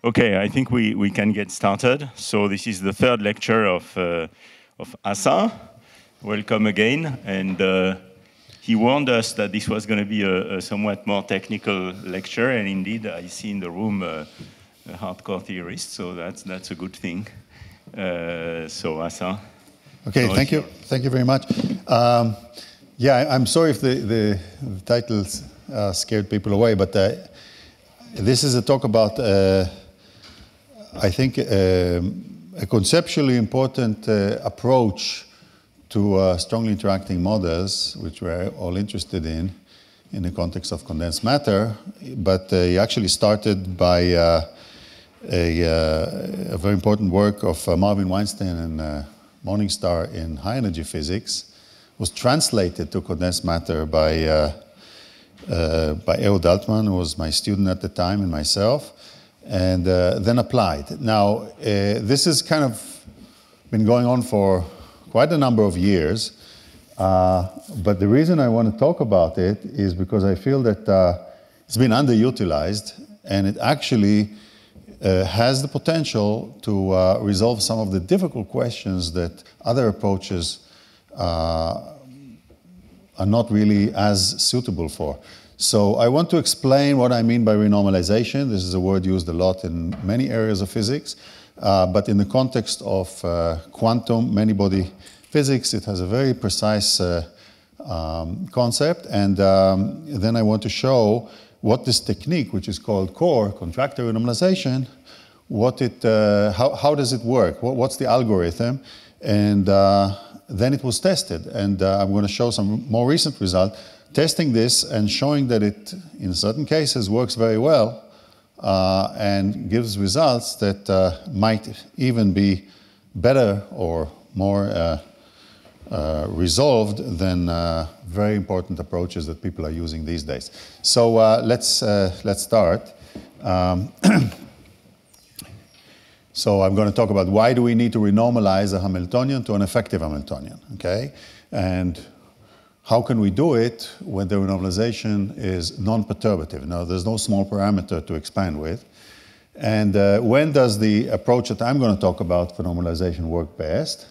Okay, I think we can get started. So this is the third lecture of Assa. Welcome again. And he warned us that this was going to be a somewhat more technical lecture. And indeed, I see in the room a hardcore theorist, so that's a good thing. So Assa. Okay, thank you. Thank you very much. Yeah, I'm sorry if the titles scared people away, but this is a talk about, I think, a conceptually important approach to strongly interacting models, which we're all interested in the context of condensed matter. But he actually started by a very important work of Marvin Weinstein and Morningstar in high energy physics, was translated to condensed matter by Ehud Altman, who was my student at the time, and myself, and then applied. Now, this has kind of been going on for quite a number of years, but the reason I want to talk about it is because I feel that it's been underutilized, and it actually has the potential to resolve some of the difficult questions that other approaches are not really as suitable for. So I want to explain what I mean by renormalization. This is a word used a lot in many areas of physics, but in the context of quantum many-body physics, it has a very precise concept. And then I want to show what this technique, which is called core, Contractor Renormalization, how does it work? What's the algorithm? And then it was tested. And I'm going to show some more recent results, testing this and showing that it, in certain cases, works very well and gives results that might even be better or more resolved than very important approaches that people are using these days. So let's start. So I'm going to talk about why do we need to renormalize a Hamiltonian to an effective Hamiltonian, okay? And how can we do it when the renormalization is non-perturbative? Now, there's no small parameter to expand with. And when does the approach that I'm going to talk about for normalization work best?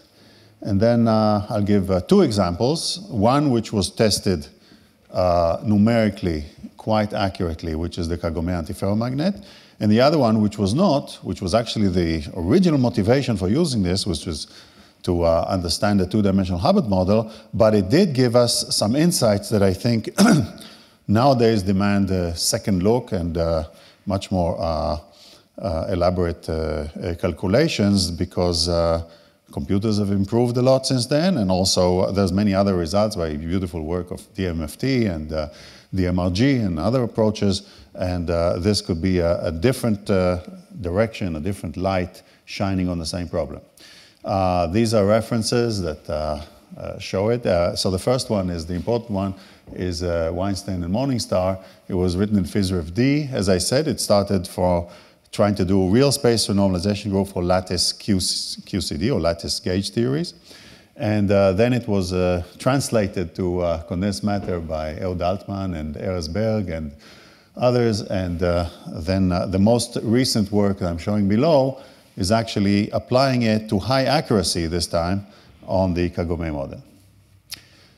And then I'll give two examples. One which was tested numerically quite accurately, which is the Kagome antiferromagnet. And the other one, which was not, which was actually the original motivation for using this, which was to understand the two-dimensional Hubbard model, but it did give us some insights that I think nowadays demand a second look and much more elaborate calculations, because computers have improved a lot since then, and also there's many other results by beautiful work of DMFT and DMRG and other approaches, and this could be a different direction, a different light shining on the same problem. These are references that show it. So the first one is the important one, is Weinstein and Morningstar. It was written in PhysRevD. As I said, it started for trying to do real space renormalization group for lattice QCD or lattice gauge theories. And then it was translated to condensed matter by Ehud Altman and Ehresberg and others. And then the most recent work that I'm showing below is actually applying it to high accuracy this time on the Kagome model.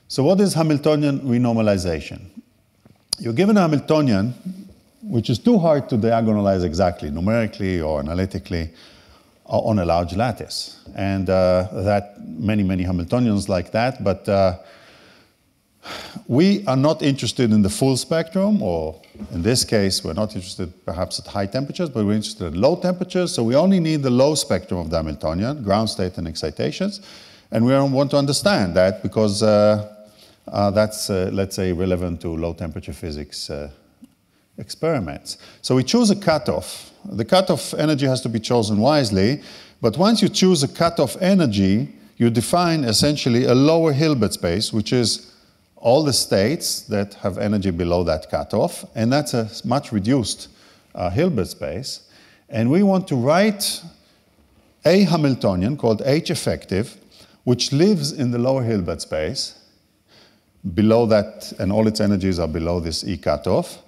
So what is Hamiltonian renormalization? You're given a Hamiltonian which is too hard to diagonalize exactly, numerically or analytically, on a large lattice. And that many Hamiltonians like that, but we are not interested in the full spectrum, or in this case, we're not interested perhaps at high temperatures, but we're interested at low temperatures, so we only need the low spectrum of the Hamiltonian, ground state and excitations, and we want to understand that because that's, let's say, relevant to low temperature physics experiments. So we choose a cutoff. The cutoff energy has to be chosen wisely, but once you choose a cutoff energy, you define essentially a lower Hilbert space, which is all the states that have energy below that cutoff, and that's a much reduced Hilbert space. And we want to write a Hamiltonian called H effective, which lives in the lower Hilbert space, below that, and all its energies are below this E cutoff,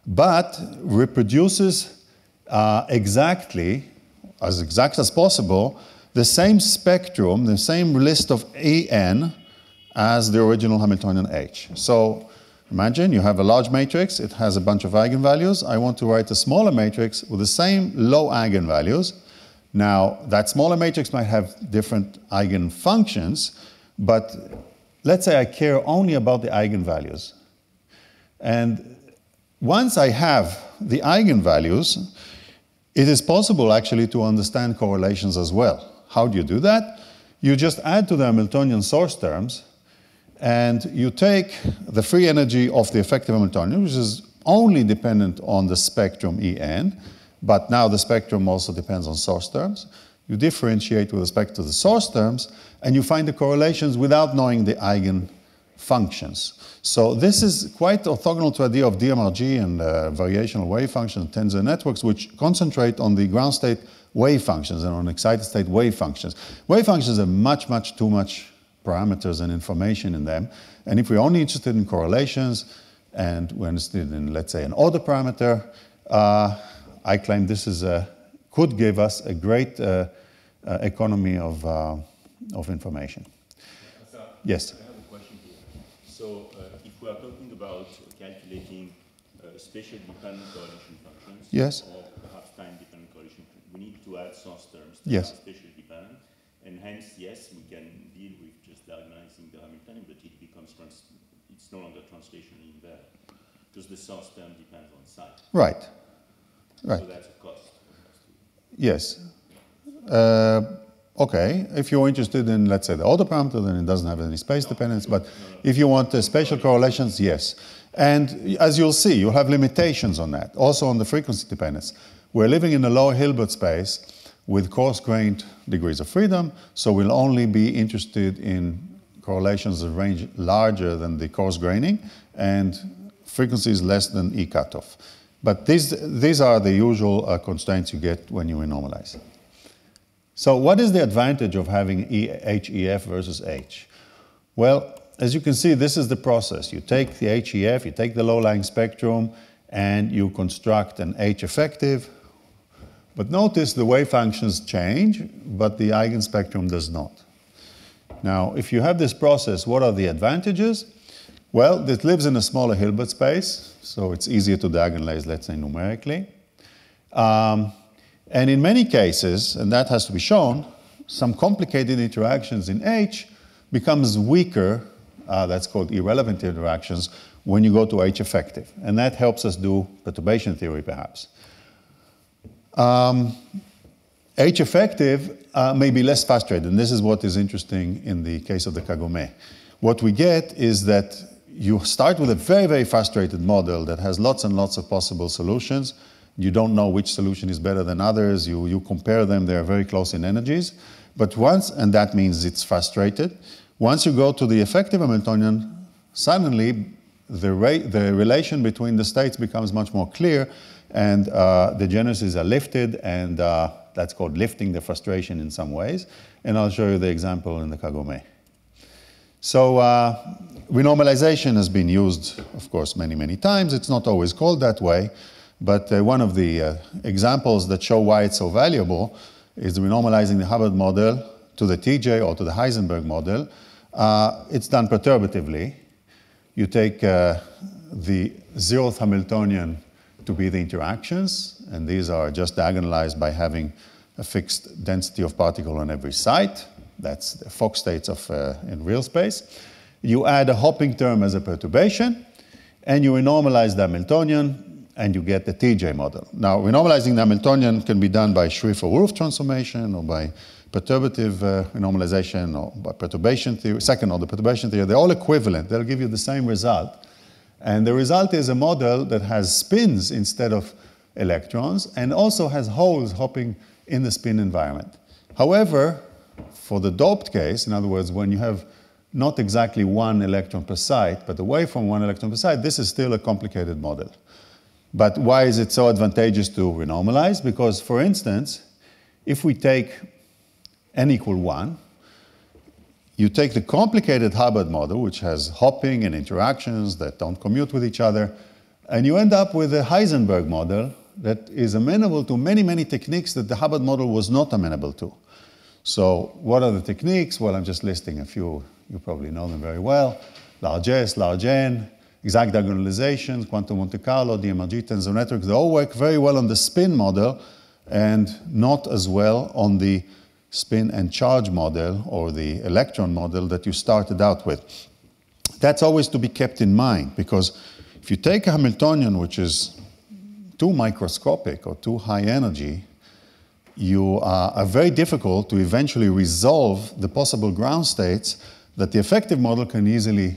but reproduces exactly, as exact as possible, the same spectrum, the same list of En as the original Hamiltonian H. So imagine you have a large matrix, it has a bunch of eigenvalues. I want to write a smaller matrix with the same low eigenvalues. Now, that smaller matrix might have different eigenfunctions, but let's say I care only about the eigenvalues. And once I have the eigenvalues, it is possible actually to understand correlations as well. How do you do that? You just add to the Hamiltonian source terms, and you take the free energy of the effective Hamiltonian, which is only dependent on the spectrum En, but now the spectrum also depends on source terms. You differentiate with respect to the source terms, and you find the correlations without knowing the eigenfunctions. So this is quite orthogonal to the idea of DMRG and variational wave functions, tensor networks, which concentrate on the ground state wave functions and on excited state wave functions. Wave functions have much too much parameters and information in them. And if we're only interested in correlations and we're interested in, let's say, an order parameter, I claim this is could give us a great economy of information. Yes? I have a question here. So if we are talking about calculating spatial dependent correlation functions, yes, or perhaps time dependent correlation, we need to add source terms that yes, are spatial dependent, and hence, yes, we can deal with just diagonalizing the Hamiltonian, but it becomes it's no longer translationally invariant because the source term depends on site. Right. Right. So that's a cost. Yes. Okay. If you're interested in, let's say, the order parameter, then it doesn't have any space dependence. But if you want spatial correlations, yes. And as you'll see, you'll have limitations on that. Also on the frequency dependence. We're living in a low Hilbert space with coarse-grained degrees of freedom, so we'll only be interested in correlations of range larger than the coarse graining and frequencies less than E cutoff. But these are the usual constraints you get when you renormalize. So what is the advantage of having HEF versus H? Well, as you can see, this is the process. You take the HEF, you take the low-lying spectrum, and you construct an H effective. But notice the wave functions change, but the eigenspectrum does not. Now, if you have this process, what are the advantages? Well, it lives in a smaller Hilbert space, so it's easier to diagonalize, let's say, numerically. And in many cases, and that has to be shown, some complicated interactions in H becomes weaker, that's called irrelevant interactions, when you go to H effective. And that helps us do perturbation theory, perhaps. H effective may be less frustrated, and this is what is interesting in the case of the Kagome. What we get is that you start with a very frustrated model that has lots and lots of possible solutions. You don't know which solution is better than others. You compare them, they're very close in energies. But once, and that means it's frustrated, once you go to the effective Hamiltonian, suddenly the relation between the states becomes much more clear, and the genesis are lifted, and that's called lifting the frustration in some ways. And I'll show you the example in the Kagome. So renormalization has been used, of course, many times. It's not always called that way, but one of the examples that show why it's so valuable is renormalizing the Hubbard model to the TJ or to the Heisenberg model. It's done perturbatively. You take the 0th Hamiltonian to be the interactions, and these are just diagonalized by having a fixed density of particle on every site. That's the Fock states in real space. You add a hopping term as a perturbation, and you renormalize the Hamiltonian, and you get the TJ model. Now, renormalizing the Hamiltonian can be done by Schrieffer-Wolff transformation, or by perturbative renormalization, or by perturbation theory, second order perturbation theory. They're all equivalent. They'll give you the same result. And the result is a model that has spins instead of electrons, and also has holes hopping in the spin environment. However, for the doped case, in other words, when you have not exactly one electron per site, but away from one electron per site, this is still a complicated model. But why is it so advantageous to renormalize? Because, for instance, if we take n equal 1, you take the complicated Hubbard model, which has hopping and interactions that don't commute with each other, and you end up with a Heisenberg model that is amenable to many, many techniques that the Hubbard model was not amenable to. So what are the techniques? Well, I'm just listing a few. You probably know them very well. Large S, large N, exact diagonalizations, quantum Monte Carlo, DMRG, tensor networks. They all work very well on the spin model and not as well on the spin and charge model or the electron model that you started out with. That's always to be kept in mind, because if you take a Hamiltonian which is too microscopic or too high energy, you are very difficult to eventually resolve the possible ground states that the effective model can easily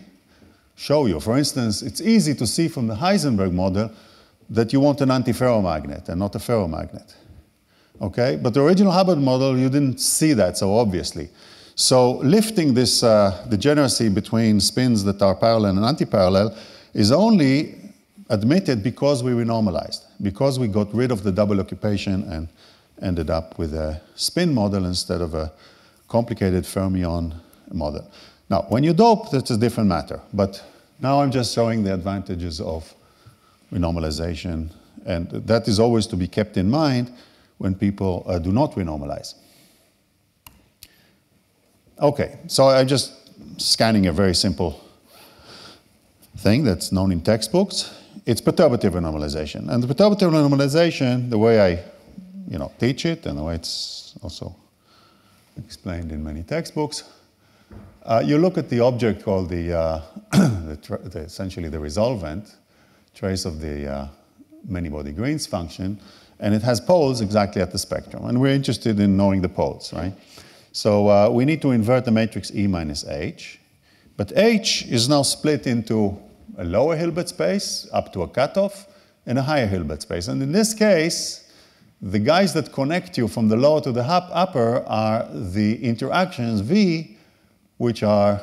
show you. For instance, it's easy to see from the Heisenberg model that you want an antiferromagnet and not a ferromagnet. Okay? But the original Hubbard model, you didn't see that so obviously. So lifting this degeneracy between spins that are parallel and anti-parallel is only admitted because we renormalized, because we got rid of the double occupation and ended up with a spin model instead of a complicated fermion model. Now, when you dope, that's a different matter. But now I'm just showing the advantages of renormalization, and that is always to be kept in mind when people do not renormalize. Okay, so I'm just scanning a very simple thing that's known in textbooks. It's perturbative renormalization. And the perturbative renormalization, the way I teach it, and the way it's also explained in many textbooks, you look at the object called essentially the resolvent, trace of the many-body Green's function, and it has poles exactly at the spectrum. And we're interested in knowing the poles, right? So we need to invert the matrix E minus H. But H is now split into a lower Hilbert space up to a cutoff and a higher Hilbert space. And in this case, the guys that connect you from the lower to the upper are the interactions V, which are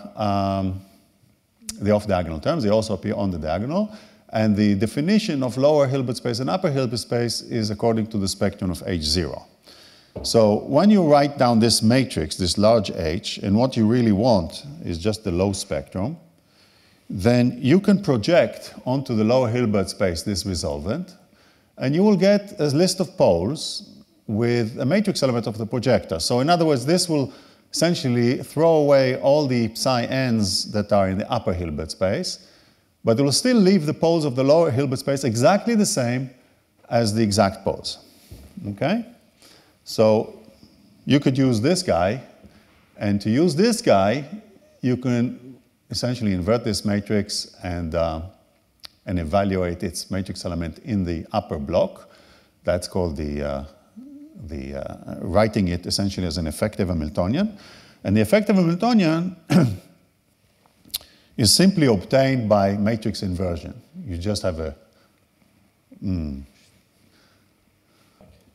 the off-diagonal terms. They also appear on the diagonal. And the definition of lower Hilbert space and upper Hilbert space is according to the spectrum of H0. So when you write down this matrix, this large H, and what you really want is just the low spectrum, then you can project onto the lower Hilbert space this resolvent, and you will get a list of poles with a matrix element of the projector. So in other words, this will essentially throw away all the psi n's that are in the upper Hilbert space, but it will still leave the poles of the lower Hilbert space exactly the same as the exact poles. Okay? So you could use this guy, and to use this guy, you can essentially invert this matrix and evaluate its matrix element in the upper block. That's called writing it essentially as an effective Hamiltonian. And the effective Hamiltonian is simply obtained by matrix inversion. You just have a...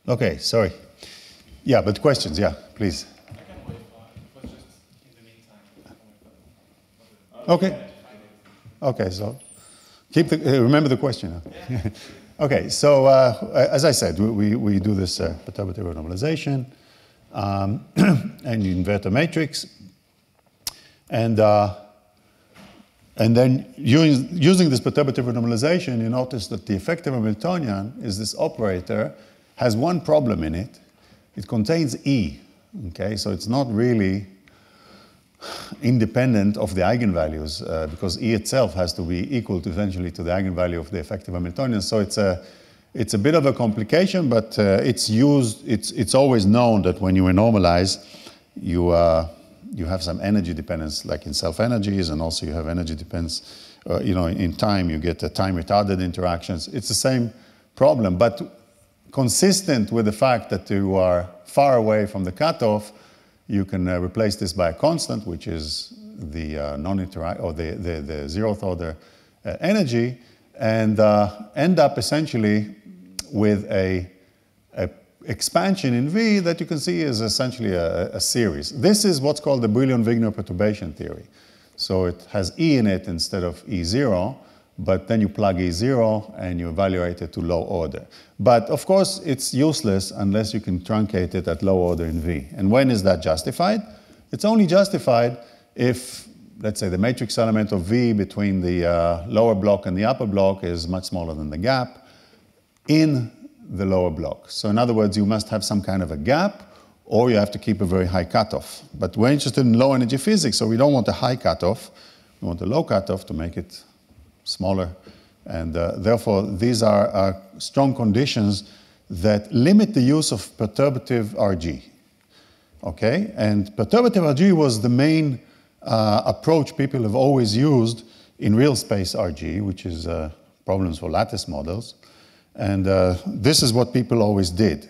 Okay, sorry. Yeah, but questions, yeah, please. I can wait for questions in the meantime. Okay. Okay, so remember the question. Huh? Okay, so as I said, we do this perturbative renormalization, and you invert a matrix, and then using this perturbative renormalization, you notice that the effective Hamiltonian is this operator, has one problem in it. It contains E, okay? So it's not really independent of the eigenvalues because E itself has to be equal to eventually to the eigenvalue of the effective Hamiltonian. So it's a bit of a complication, but it's always known that when you renormalize, you have some energy dependence, like in self-energies, and also you have energy dependence, in time, you get time-retarded interactions. It's the same problem, but consistent with the fact that you are far away from the cutoff, you can replace this by a constant, which is the the zeroth order energy, and end up essentially with a expansion in V that you can see is essentially a series. This is what's called the Brillouin-Wigner perturbation theory. So it has E in it instead of E0, but then you plug E0 and you evaluate it to low order. But of course, it's useless unless you can truncate it at low order in V. And when is that justified? It's only justified if, let's say, the matrix element of V between the lower block and the upper block is much smaller than the gap in the lower block. So in other words, you must have some kind of a gap, or you have to keep a very high cutoff. But we're interested in low energy physics, so we don't want a high cutoff. We want a low cutoff to make it smaller. And therefore, these are strong conditions that limit the use of perturbative RG. Okay? And perturbative RG was the main approach people have always used in real space RG, which is problems for lattice models. And this is what people always did.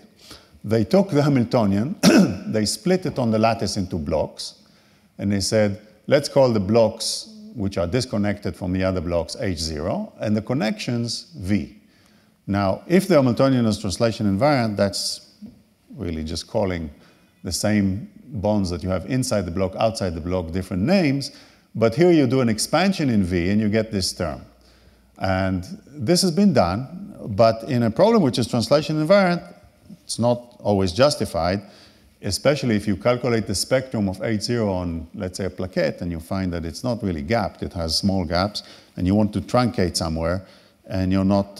They took the Hamiltonian, they split it on the lattice into blocks, and they said, let's call the blocks which are disconnected from the other blocks H0, and the connections V. Now, if the Hamiltonian is translation invariant, that's really just calling the same bonds that you have inside the block, outside the block, different names. But here you do an expansion in V, and you get this term. And this has been done, but in a problem which is translation invariant, it's not always justified, especially if you calculate the spectrum of H0 on, let's say, a plaquette, and you find that it's not really gapped, it has small gaps, and you want to truncate somewhere, and you're not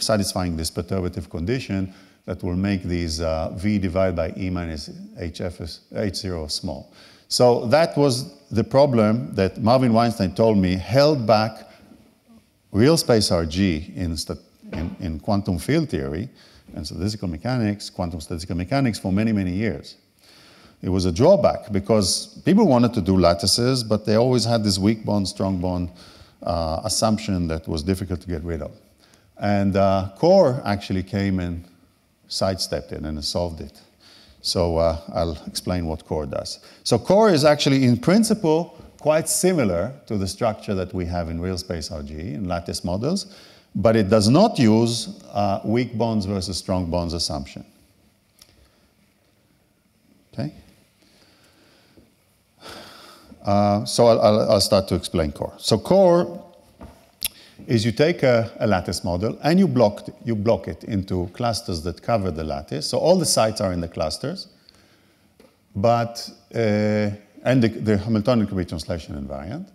satisfying this perturbative condition that will make these V divided by E minus H0 small. So that was the problem that Marvin Weinstein told me held back real space RG in quantum field theory and statistical mechanics, quantum statistical mechanics for many, many years. It was a drawback because people wanted to do lattices, but they always had this weak bond, strong bond assumption that was difficult to get rid of. And Core actually came and sidestepped it and solved it. So I'll explain what Core does. So Core is actually, in principle, quite similar to the structure that we have in real space RG in lattice models, but it does not use weak bonds versus strong bonds assumption. Okay? So I'll start to explain Core. So Core is you take a lattice model and you block it into clusters that cover the lattice. So all the sites are in the clusters, but and the Hamiltonian can be translation invariant.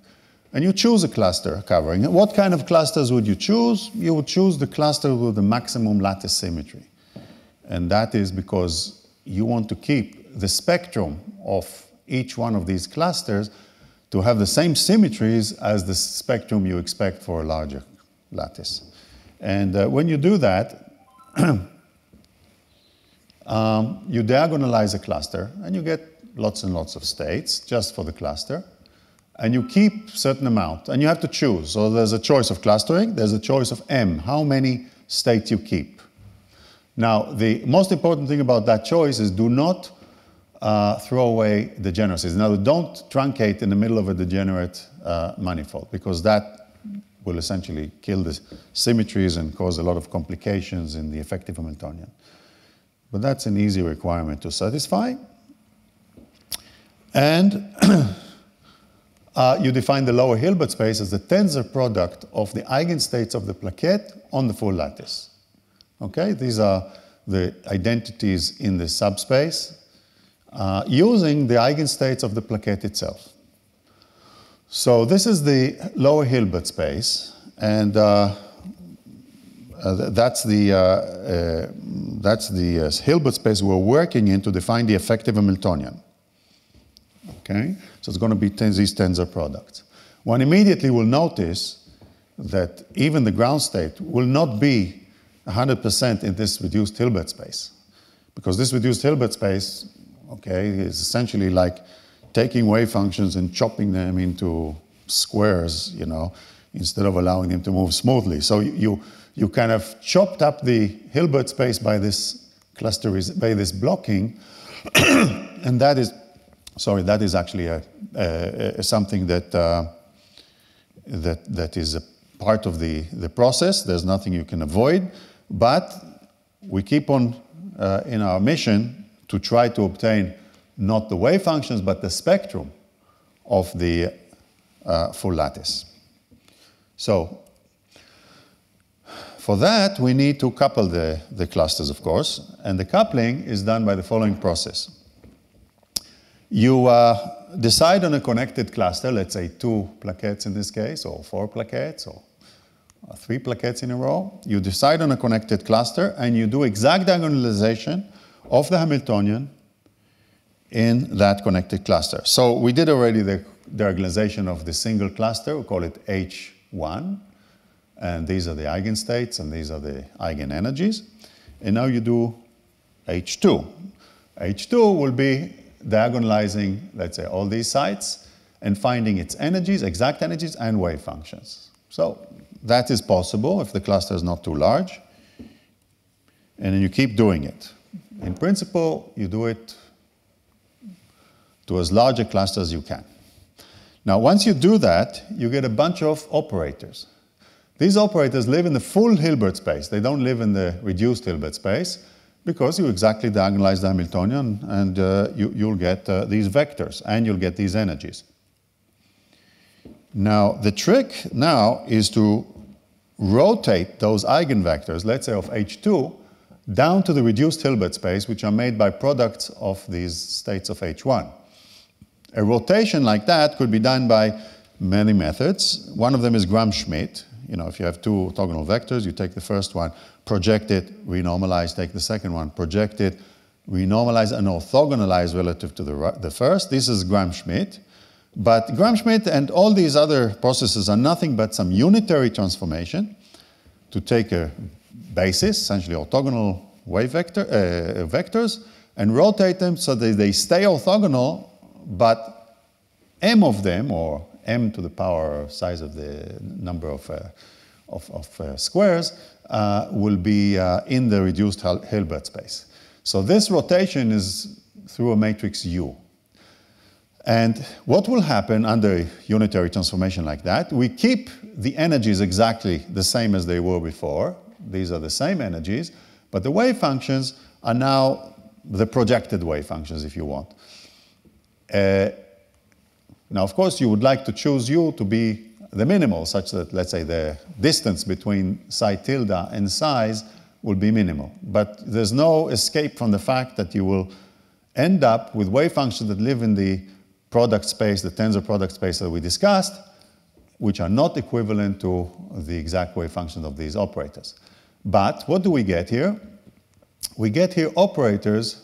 And you choose a cluster covering it. What kind of clusters would you choose? You would choose the cluster with the maximum lattice symmetry. And that is because you want to keep the spectrum of each one of these clusters to have the same symmetries as the spectrum you expect for a larger lattice. And when you do that, you diagonalize a cluster, and you get lots and lots of states just for the cluster. And you keep a certain amount, and you have to choose. So there's a choice of clustering, there's a choice of M, how many states you keep. Now, the most important thing about that choice is do not throw away degeneracies. Now, don't truncate in the middle of a degenerate manifold, because that will essentially kill the symmetries and cause a lot of complications in the effective Hamiltonian. But that's an easy requirement to satisfy. And you define the lower Hilbert space as the tensor product of the eigenstates of the plaquette on the full lattice. Okay, these are the identities in the subspace using the eigenstates of the plaquette itself. So this is the lower Hilbert space, and that's the Hilbert space we're working in to define the effective Hamiltonian. Okay, so it's going to be these tensor products. One immediately will notice that even the ground state will not be 100% in this reduced Hilbert space, because this reduced Hilbert space, okay, is essentially like taking wave functions and chopping them into squares, you know, instead of allowing them to move smoothly. So you kind of chopped up the Hilbert space by this by this blocking, and that is. Sorry, that is actually something that is a part of the process. There's nothing you can avoid, but we keep on in our mission to try to obtain not the wave functions, but the spectrum of the full lattice. So for that, we need to couple the clusters, of course, and the coupling is done by the following process. You decide on a connected cluster, let's say 2 plaquettes in this case, or 4 plaquettes, or 3 plaquettes in a row. You decide on a connected cluster, and you do exact diagonalization of the Hamiltonian in that connected cluster. So we did already the diagonalization of the single cluster. We call it H1. And these are the eigenstates, and these are the eigenenergies. And now you do H2. H2 will be diagonalizing, let's say, all these sites and finding its energies, exact energies, and wave functions. So that is possible if the cluster is not too large. And then you keep doing it. In principle, you do it to as large a cluster as you can. Now, once you do that, you get a bunch of operators. These operators live in the full Hilbert space. They don't live in the reduced Hilbert space because you exactly diagonalize the Hamiltonian, and you'll get these vectors, and you'll get these energies. Now, the trick now is to rotate those eigenvectors, let's say of H2, down to the reduced Hilbert space, which are made by products of these states of H1. A rotation like that could be done by many methods. One of them is Gram-Schmidt. You know, if you have 2 orthogonal vectors, you take the first one, project it, renormalize, take the second one, project it, renormalize, and orthogonalize relative to the first. This is Gram-Schmidt. But Gram-Schmidt and all these other processes are nothing but some unitary transformation to take a basis, essentially orthogonal wave vectors, and rotate them so that they stay orthogonal, but m of them, or m to the power size of the number of squares, will be in the reduced Hilbert space. So this rotation is through a matrix U. And what will happen under a unitary transformation like that? We keep the energies exactly the same as they were before. These are the same energies, but the wave functions are now the projected wave functions, if you want. Now, of course, you would like to choose U to be the minimal, such that, let's say, the distance between psi tilde and size will be minimal. But there's no escape from the fact that you will end up with wave functions that live in the product space, the tensor product space that we discussed, which are not equivalent to the exact wave functions of these operators. But what do we get here? We get here operators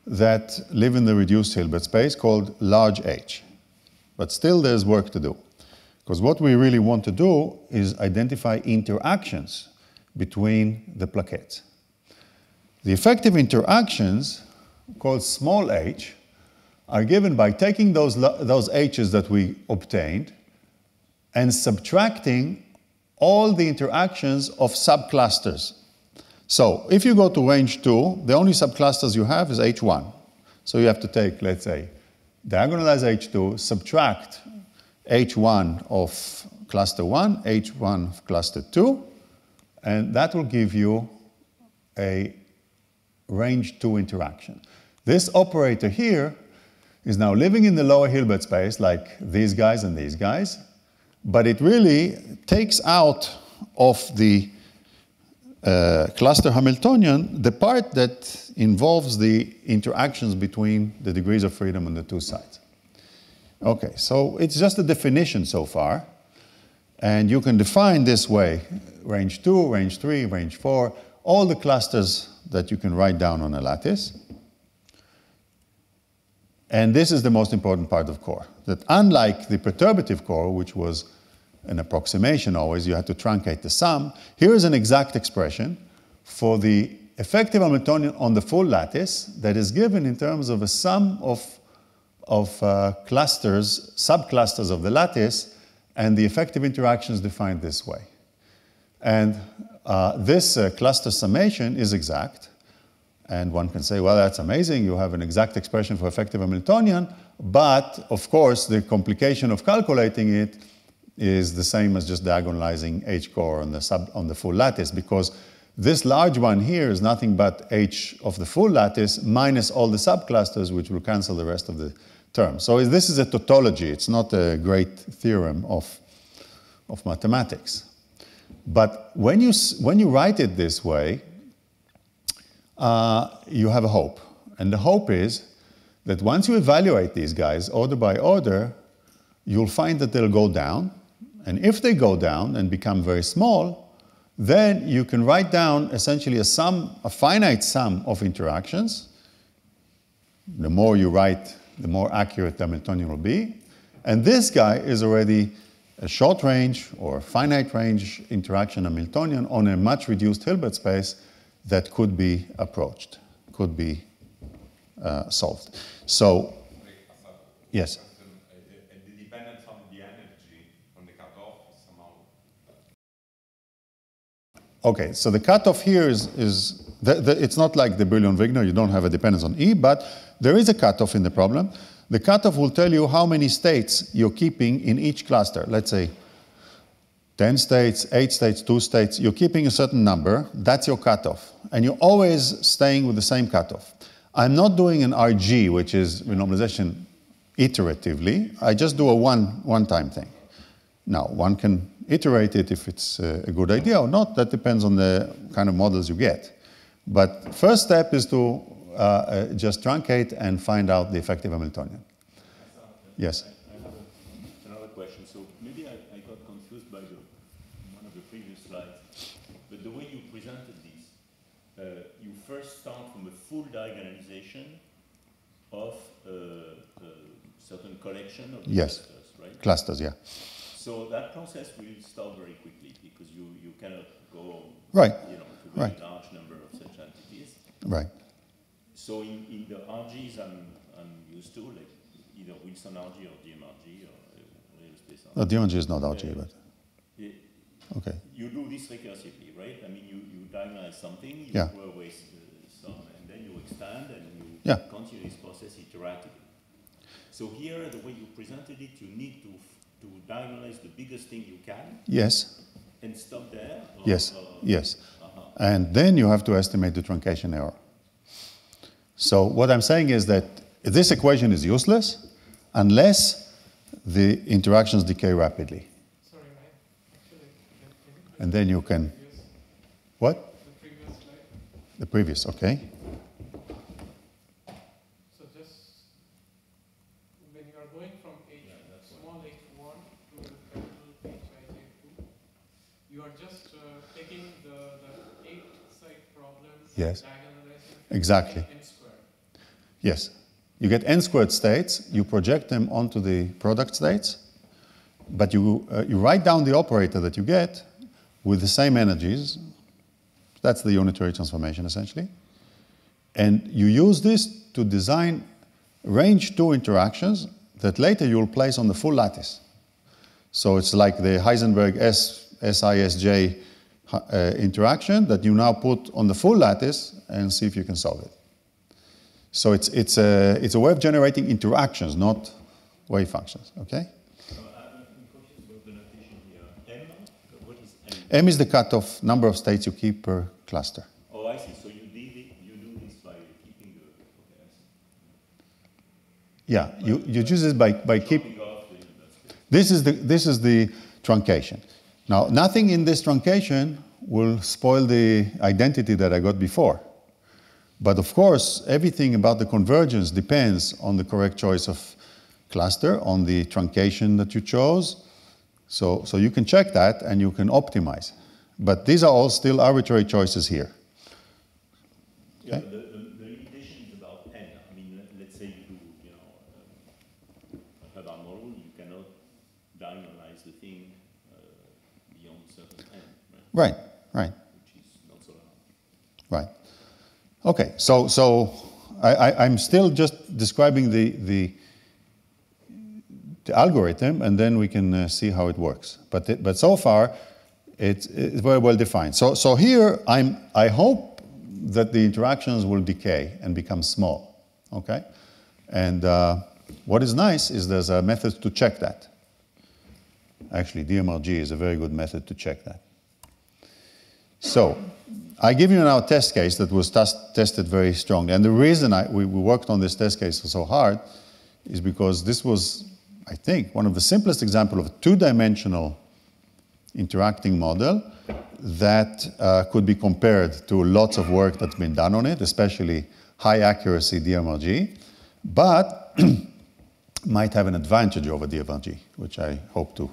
that live in the reduced Hilbert space called large H. But still there's work to do. Because what we really want to do is identify interactions between the plaquettes. The effective interactions, called small h, are given by taking those h's that we obtained and subtracting all the interactions of subclusters. So if you go to range 2, the only subclusters you have is H1. So you have to take, let's say, diagonalize H2, subtract H1 of cluster 1, H1 of cluster 2, and that will give you a range 2 interaction. This operator here is now living in the lower Hilbert space, like these guys and these guys, but it really takes out of the cluster Hamiltonian the part that involves the interactions between the degrees of freedom on the two sides. Okay, so it's just a definition so far, and you can define this way: range 2, range 3, range 4, all the clusters that you can write down on a lattice. And this is the most important part of core, that unlike the perturbative core, which was an approximation always, you had to truncate the sum, here is an exact expression for the effective Hamiltonian on the full lattice that is given in terms of a sum of clusters, subclusters of the lattice, and the effective interactions defined this way. And this cluster summation is exact. And one can say, well, that's amazing. You have an exact expression for effective Hamiltonian. But, of course, the complication of calculating it is the same as just diagonalizing H core on the full lattice, because this large one here is nothing but H of the full lattice minus all the subclusters, which will cancel the rest of the term. So this is a tautology. It's not a great theorem of mathematics. But when you write it this way, you have a hope. And the hope is that once you evaluate these guys order by order, you'll find that they'll go down. And if they go down and become very small, then you can write down essentially a finite sum of interactions. The more you write, the more accurate the Hamiltonian will be. And this guy is already a short range or finite range interaction Hamiltonian on a much reduced Hilbert space that could be approached, could be solved. So, yes? The dependence on the energy on the cutoff is somehow. Okay, so the cutoff here is it's not like the Brillouin-Wigner, you don't have a dependence on E, but there is a cutoff in the problem. The cutoff will tell you how many states you're keeping in each cluster. Let's say 10 states, 8 states, 2 states. You're keeping a certain number. That's your cutoff. And you're always staying with the same cutoff. I'm not doing an RG, which is renormalization iteratively. I just do a one-time thing. Now, one can iterate it if it's a good idea or not. That depends on the kind of models you get. But first step is to just truncate and find out the effective Hamiltonian. Yes? I have another question. So maybe I got confused by one of the previous slides. But the way you presented this, you first start from a full diagonalization of a certain collection of clusters, right? Clusters, yeah. So that process will start very quickly because you cannot go to Right. a very large number of such entities. Right. So in the RGs I'm used to, like either Wilson RG or DMRG or real space RG. No, DMRG is not RG, but okay. You do this recursively, right? I mean, you diagonalize something, you throw away some, and then you expand and you continue this process iteratively. So here, the way you presented it, you need to diagonalize the biggest thing you can. Yes. And stop there. Yes. Yes. And then you have to estimate the truncation error. So what I'm saying is that this equation is useless unless the interactions decay rapidly. Sorry, Ryan. Actually, And then you can, what? the previous slide. The previous, okay. So just when you are going from small h1 to capital Hij2, you are just taking the 8-side problems, Yes. diagonalizing Exactly. n squared. Yes. You get n squared states, you project them onto the product states, but you write down the operator that you get with the same energies. That's the unitary transformation, essentially. And you use this to design range 2 interactions that later you'll place on the full lattice. So it's like the Heisenberg SISJ interaction that you now put on the full lattice and see if you can solve it. So it's a way of generating interactions, not wave functions, okay? I'm confused about the notation here. M? What is M? M is the cutoff number of states you keep per cluster. Oh, I see. So you do this by keeping the... Okay, I see. Yeah, you choose this by keeping... Chopping off the... This is the truncation. Now, nothing in this truncation will spoil the identity that I got before. But of course, everything about the convergence depends on the correct choice of cluster, on the truncation that you chose. So you can check that and you can optimize. But these are all still arbitrary choices here. Yeah, the limitation is about n. I mean, let's say you do, a Hubbard model, you cannot diagonalize the thing beyond certain n, right? Right. Which is not so hard. Right. Okay, so I'm still just describing the algorithm, and then we can see how it works. But so far, it's very well defined. So here, I hope that the interactions will decay and become small, okay? And what is nice is there's a method to check that. Actually, DMRG is a very good method to check that. So I give you now a test case that was tested very strongly. And the reason we worked on this test case so hard is because this was, I think, one of the simplest examples of a 2-dimensional interacting model that could be compared to lots of work that's been done on it, especially high accuracy DMRG, but might have an advantage over DMRG, which I hope to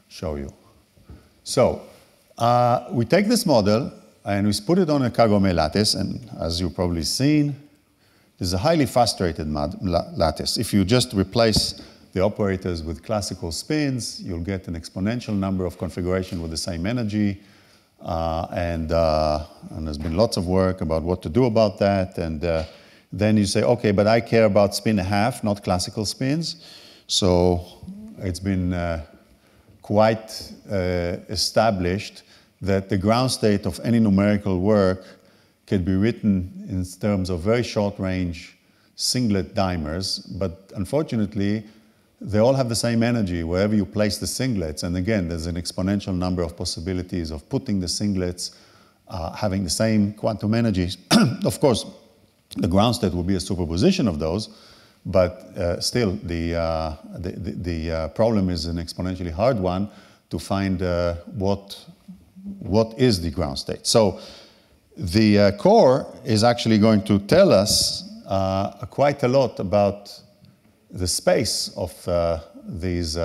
show you. So We take this model and we put it on a Kagome lattice, and as you've probably seen, this is a highly frustrated lattice. If you just replace the operators with classical spins, you'll get an exponential number of configurations with the same energy. And there's been lots of work about what to do about that. And then you say, okay, but I care about spin and a half, not classical spins. So it's been quite established that the ground state of any numerical work can be written in terms of very short-range singlet dimers, but unfortunately, they all have the same energy wherever you place the singlets. And again, there's an exponential number of possibilities of putting the singlets having the same quantum energies. Of course, the ground state will be a superposition of those, but still, the problem is an exponentially hard one to find what is the ground state. So the core is actually going to tell us quite a lot about the space of these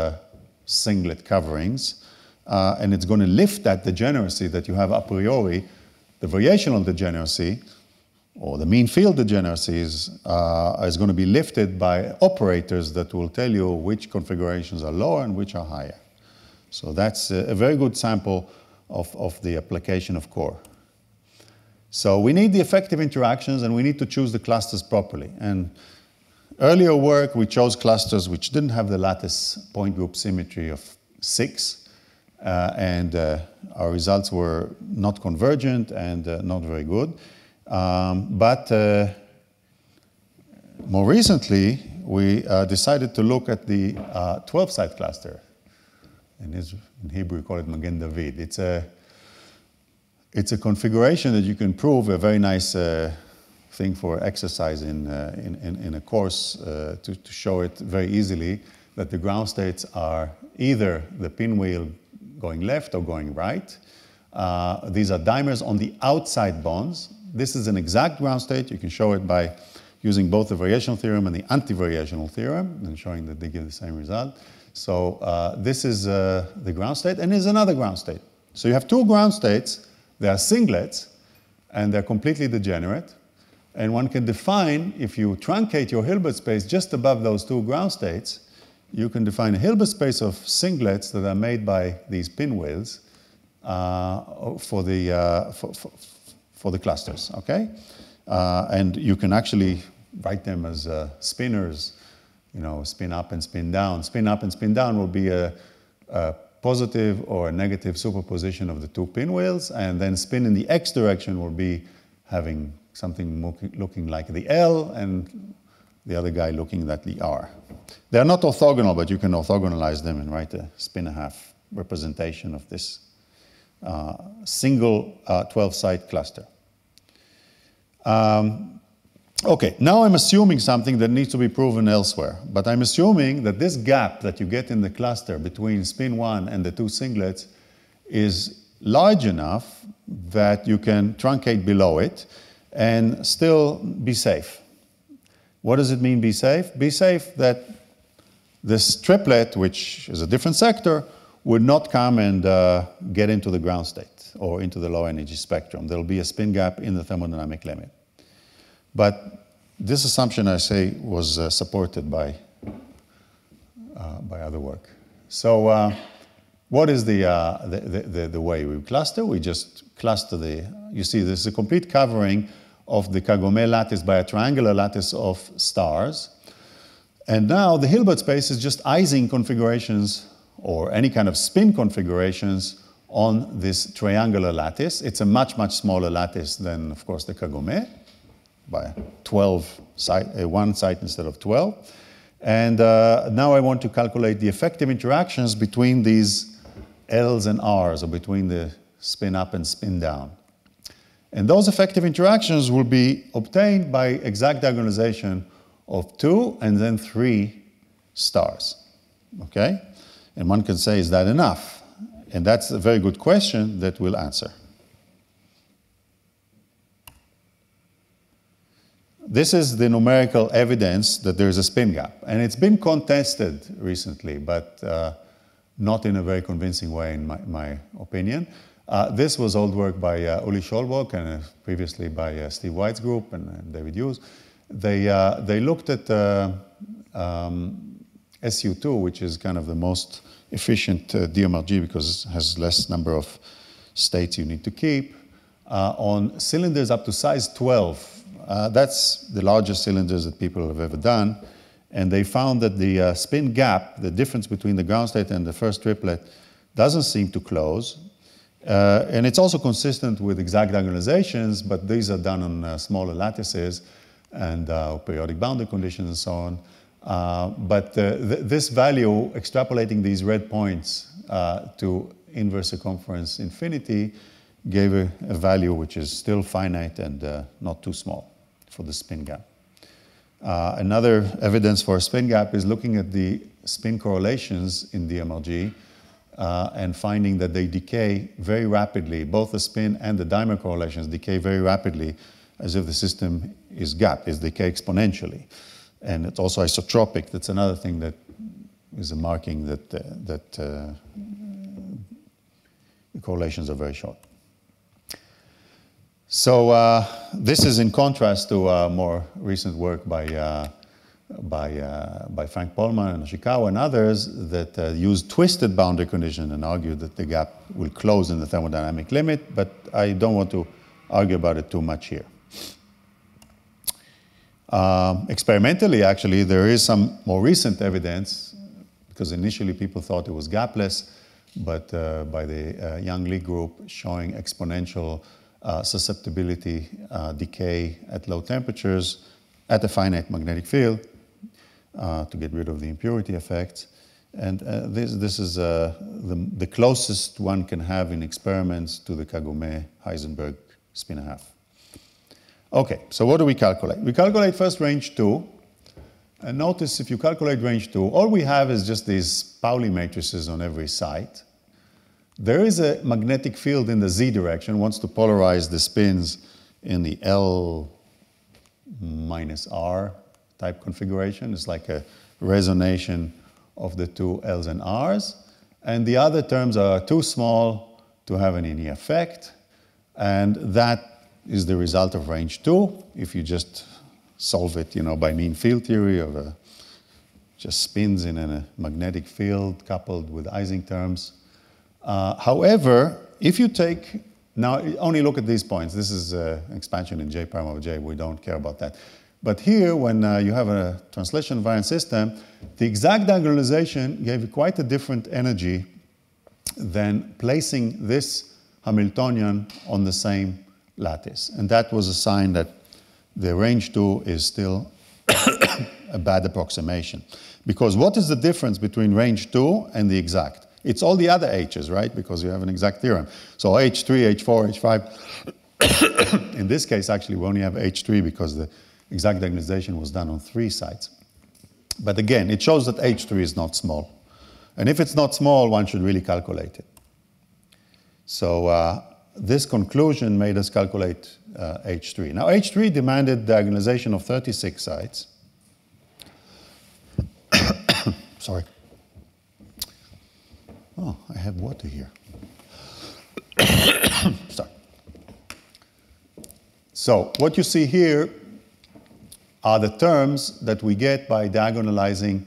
singlet coverings, and it's going to lift that degeneracy that you have a priori, the variational degeneracy, or the mean field degeneracy is going to be lifted by operators that will tell you which configurations are lower and which are higher. So that's a very good sample of the application of core. So we need the effective interactions, and we need to choose the clusters properly. And earlier work, we chose clusters which didn't have the lattice point group symmetry of 6, and our results were not convergent and not very good. But more recently, we decided to look at the 12-site cluster. In Hebrew, we call it Magen David. It's a configuration that you can prove, a very nice thing for exercise in a course to show it very easily, that the ground states are either the pinwheel going left or going right. These are dimers on the outside bonds. This is an exact ground state. You can show it by using both the variational theorem and the anti-variational theorem and showing that they give the same result. So this is the ground state, and here's another ground state. So you have two ground states. They are singlets, and they're completely degenerate. And one can define, if you truncate your Hilbert space just above those two ground states, you can define a Hilbert space of singlets that are made by these pinwheels for the clusters, okay? And you can actually write them as spinners, you know, spin up and spin down. Spin up and spin down will be a positive or a negative superposition of the two pinwheels, and then spin in the x direction will be having something looking like the L and the other guy looking like the R. They're not orthogonal, but you can orthogonalize them and write a spin and a half representation of this single 12-site cluster. Okay, now I'm assuming something that needs to be proven elsewhere, but I'm assuming that this gap that you get in the cluster between spin 1 and the two singlets is large enough that you can truncate below it and still be safe. What does it mean, be safe? Be safe that this triplet, which is a different sector, would not come and get into the ground state or into the low energy spectrum. There will be a spin gap in the thermodynamic limit. But this assumption, I say, was supported by other work. So what is the way we cluster? We just cluster you see, this is a complete covering of the Kagome lattice by a triangular lattice of stars. And now the Hilbert space is just Ising configurations or any kind of spin configurations on this triangular lattice. It's a much, much smaller lattice than, of course, the Kagome, by 12 one site instead of 12. And now I want to calculate the effective interactions between these L's and R's, or between the spin up and spin down. And those effective interactions will be obtained by exact diagonalization of 2 and then 3 stars, okay? And one can say, is that enough? And that's a very good question that we'll answer. This is the numerical evidence that there's a spin gap. And it's been contested recently, but not in a very convincing way, in my opinion. This was old work by Uli Scholbock and previously by Steve White's group and David Hughes. They looked at SU2, which is kind of the most efficient DMRG because it has less number of states you need to keep, on cylinders up to size 12. That's the largest cylinders that people have ever done. And they found that the spin gap, the difference between the ground state and the first triplet, doesn't seem to close. And it's also consistent with exact diagonalizations, but these are done on smaller lattices and periodic boundary conditions and so on. But this value, extrapolating these red points to inverse circumference infinity, gave a value which is still finite and not too small for the spin gap. Another evidence for a spin gap is looking at the spin correlations in DMRG and finding that they decay very rapidly. Both the spin and the dimer correlations decay very rapidly as if the system is gapped, is decay exponentially. And it's also isotropic. That's another thing that is a marking that, the correlations are very short. So this is in contrast to more recent work by Frank Polman and Ishikawa and others that used twisted boundary conditions and argued that the gap will close in the thermodynamic limit, but I don't want to argue about it too much here. Experimentally, actually, there is some more recent evidence, because initially people thought it was gapless, but by the Young Lee group showing exponential susceptibility decay at low temperatures at a finite magnetic field to get rid of the impurity effects. And this is the closest one can have in experiments to the Kagome Heisenberg spin-a-half. Okay, so what do we calculate? We calculate first range 2. And notice if you calculate range 2, all we have is just these Pauli matrices on every site. There is a magnetic field in the z direction, wants to polarize the spins in the L minus R type configuration. It's like a resonation of the two L's and R's. And the other terms are too small to have any effect. And that is the result of range 2. If you just solve it, by mean field theory of just spins in a magnetic field coupled with Ising terms. However, if you take, now only look at these points. This is expansion in J prime over J. We don't care about that. But here, when you have a translation invariant system, the exact diagonalization gave you quite a different energy than placing this Hamiltonian on the same lattice. And that was a sign that the range 2 is still a bad approximation. Because what is the difference between range 2 and the exact? It's all the other H's, right? Because you have an exact theorem. So H3, H4, H5. In this case, actually, we only have H3 because the exact diagonalization was done on 3 sites. But again, it shows that H3 is not small. And if it's not small, one should really calculate it. So this conclusion made us calculate H3. Now, H3 demanded diagonalization of 36 sites. Sorry. Oh, I have water here. Sorry. So what you see here are the terms that we get by diagonalizing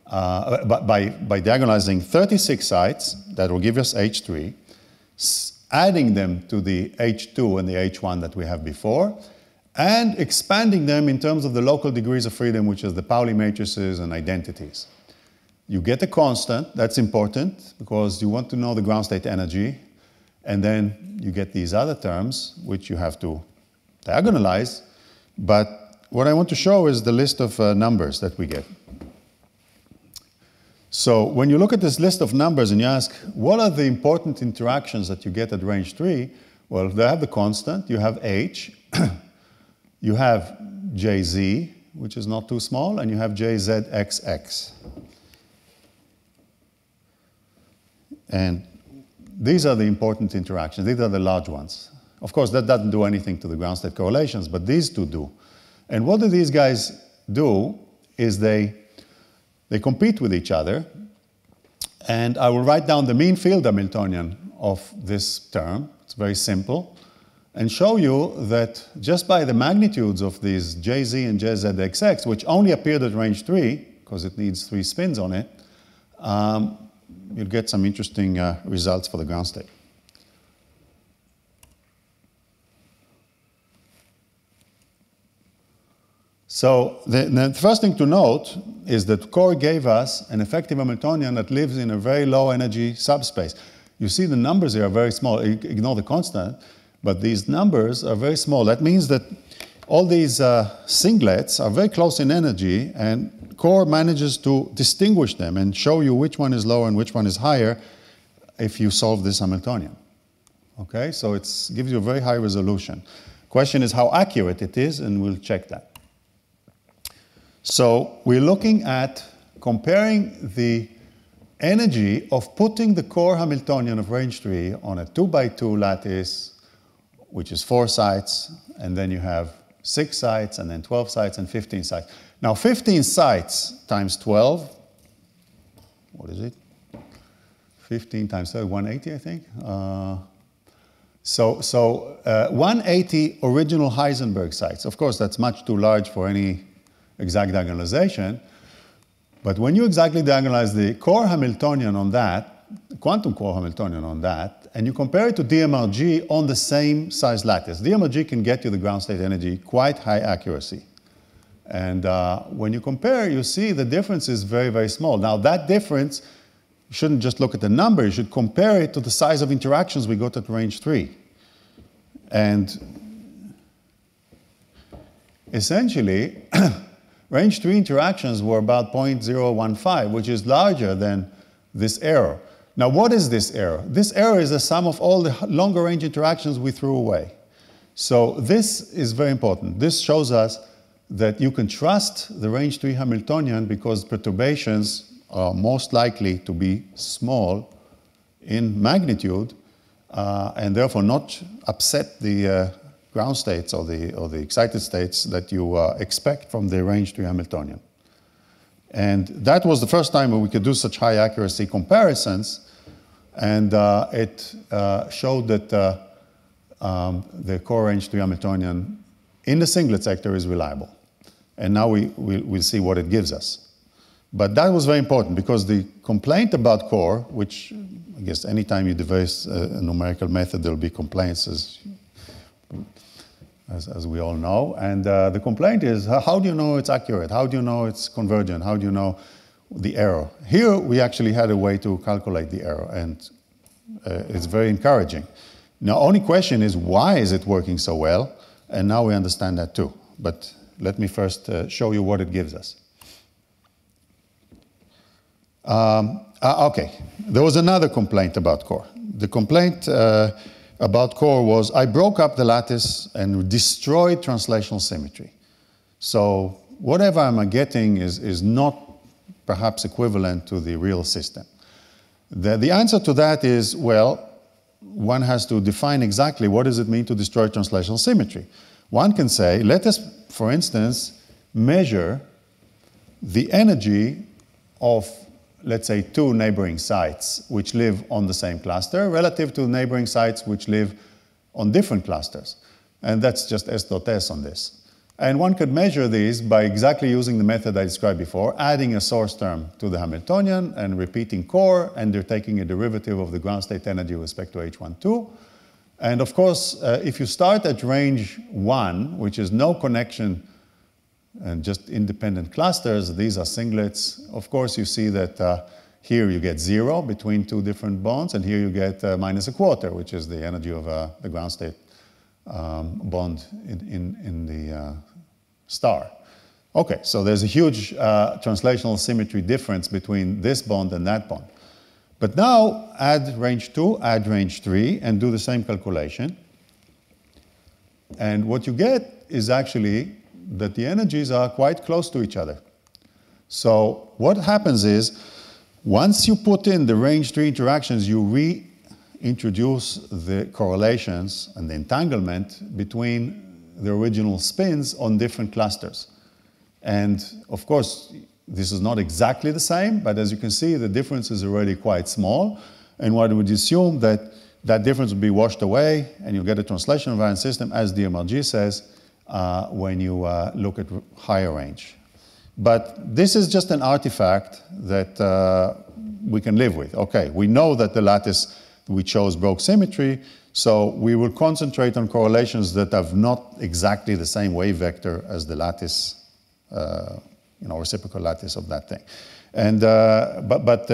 by diagonalizing 36 sites that will give us H3, adding them to the H2 and the H1 that we have before, and expanding them in terms of the local degrees of freedom, which is the Pauli matrices and identities. You get a constant. That's important because you want to know the ground state energy, and then you get these other terms, which you have to diagonalize. But what I want to show is the list of numbers that we get. So when you look at this list of numbers and you ask, what are the important interactions that you get at range 3? Well, they have the constant. You have H. You have JZ, which is not too small, and you have JZXX. And these are the important interactions. These are the large ones. Of course, that doesn't do anything to the ground state correlations, but these two do. And what do these guys do is they compete with each other. And I will write down the mean field Hamiltonian of this term. It's very simple. And show you that just by the magnitudes of these Jz and Jzxx, which only appeared at range 3, because it needs 3 spins on it, you'll get some interesting results for the ground state. So the first thing to note is that core gave us an effective Hamiltonian that lives in a very low energy subspace. You see the numbers here are very small. Ignore the constant, but these numbers are very small. That means that all these singlets are very close in energy, and core manages to distinguish them and show you which one is lower and which one is higher if you solve this Hamiltonian. Okay, so it gives you a very high resolution. Question is how accurate it is, and we'll check that. So we're looking at comparing the energy of putting the core Hamiltonian of range 3 on a 2x2 lattice, which is 4 sites, and then you have 6 sites, and then 12 sites, and 15 sites. Now 15 sites times 12, what is it? 15 times 12, 180, I think. So 180 original Heisenberg sites. Of course, that's much too large for any exact diagonalization. But when you exactly diagonalize the core Hamiltonian on that, the quantum core Hamiltonian on that, and you compare it to DMRG on the same size lattice, DMRG can get you the ground state energy quite high accuracy. And when you compare, you see the difference is very, very small. Now that difference, you shouldn't just look at the number, you should compare it to the size of interactions we got at range 3. And essentially, range 3 interactions were about 0.015, which is larger than this error. Now, what is this error? This error is the sum of all the longer range interactions we threw away. So this is very important. This shows us that you can trust the range 3 Hamiltonian because perturbations are most likely to be small in magnitude and therefore not upset the ground states or the excited states that you expect from the range 3 Hamiltonian. And that was the first time when we could do such high accuracy comparisons, and it showed that the core range 3 Hamiltonian in the singlet sector is reliable. And now we'll see what it gives us. But that was very important because the complaint about core, which I guess anytime you devise a numerical method, there'll be complaints as we all know. And the complaint is, how do you know it's accurate? How do you know it's convergent? How do you know the error? Here, we actually had a way to calculate the error, and it's very encouraging. Now, only question is, why is it working so well? And now we understand that too. But let me first show you what it gives us. Okay, there was another complaint about core. The complaint about core was, I broke up the lattice and destroyed translational symmetry. So whatever I'm getting is not perhaps equivalent to the real system. The answer to that is, well, one has to define exactly what does it mean to destroy translational symmetry. One can say, let us, for instance, measure the energy of, let's say, 2 neighboring sites which live on the same cluster relative to neighboring sites which live on different clusters. And that's just S dot S on this. And one could measure these by exactly using the method I described before, adding a source term to the Hamiltonian and repeating core, and they're taking a derivative of the ground state energy with respect to H12. And of course, if you start at range 1, which is no connection and just independent clusters, these are singlets. Of course, you see that here you get 0 between 2 different bonds, and here you get -1/4, which is the energy of the ground state bond in the star. Okay, so there's a huge translational symmetry difference between this bond and that bond. But now add range 2, add range 3, and do the same calculation. And what you get is actually that the energies are quite close to each other. So what happens is, once you put in the range 3 interactions, you reintroduce the correlations and the entanglement between the original spins on different clusters. And of course, this is not exactly the same, but as you can see, the difference is already quite small. And one would assume that that difference will be washed away, and you'll get a translational invariant system, as DMRG says, when you look at higher range. But this is just an artifact that we can live with. Okay, we know that the lattice we chose broke symmetry, so we will concentrate on correlations that have not exactly the same wave vector as the lattice, reciprocal lattice of that thing. And but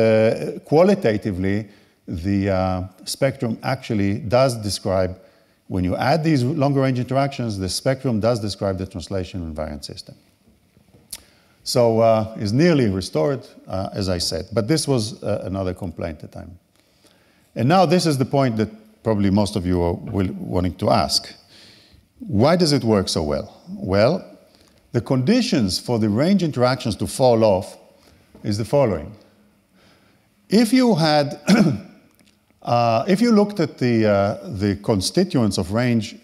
qualitatively, the spectrum actually does describe, when you add these longer range interactions, the spectrum does describe the translation invariant system. So is nearly restored, as I said. But this was another complaint at the time. And now this is the point that probably most of you are wanting to ask. Why does it work so well? Well, the conditions for the range interactions to fall off is the following. If you had, if you looked at the constituents of range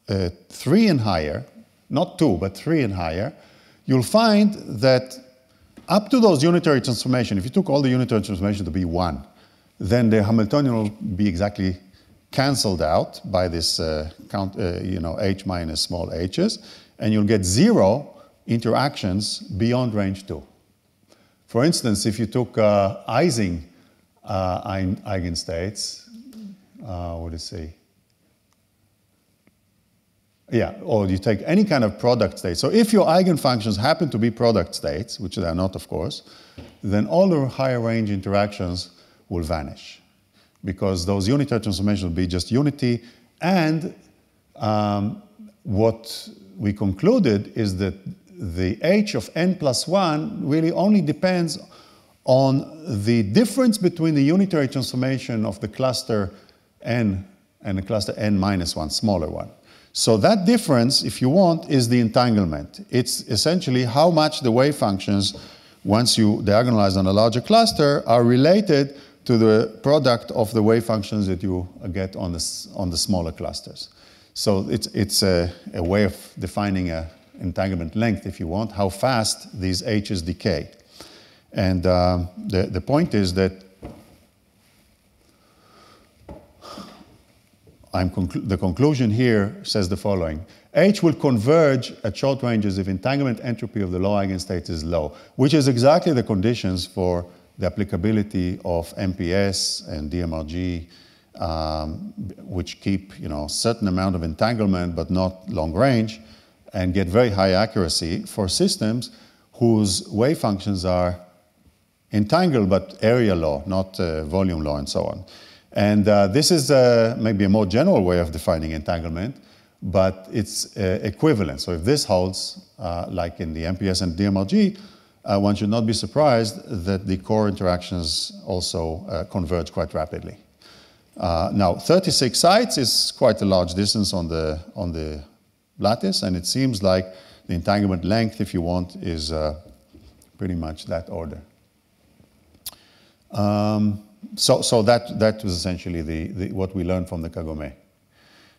3 and higher, not 2, but 3 and higher, you'll find that up to those unitary transformations, if you took all the unitary transformations to be 1, then the Hamiltonian will be exactly cancelled out by this h minus small h's, and you'll get 0 interactions beyond range 2. For instance, if you took Ising eigenstates, what do you say? Yeah, or you take any kind of product state. So if your eigenfunctions happen to be product states, which they are not, of course, then all the higher range interactions will vanish, because those unitary transformations will be just unity. And what we concluded is that the h of n plus 1 really only depends on the difference between the unitary transformation of the cluster n and the cluster n minus 1, smaller one. So that difference, if you want, is the entanglement. It's essentially how much the wave functions, once you diagonalize on a larger cluster, are related to the product of the wave functions that you get on the smaller clusters. So it's a way of defining an entanglement length, if you want, how fast these h's decay. And the point is that the conclusion here says the following. H will converge at short ranges if entanglement entropy of the low eigenstate is low, which is exactly the conditions for the applicability of MPS and DMRG, which keep certain amount of entanglement but not long range, and get very high accuracy for systems whose wave functions are entangled but area law, not volume law, and so on. And this is maybe a more general way of defining entanglement, but it's equivalent. So if this holds, like in the MPS and DMRG, one should not be surprised that the core interactions also converge quite rapidly. Now, 36 sites is quite a large distance on the lattice, and it seems like the entanglement length, if you want, is pretty much that order. So that was essentially what we learned from the Kagome.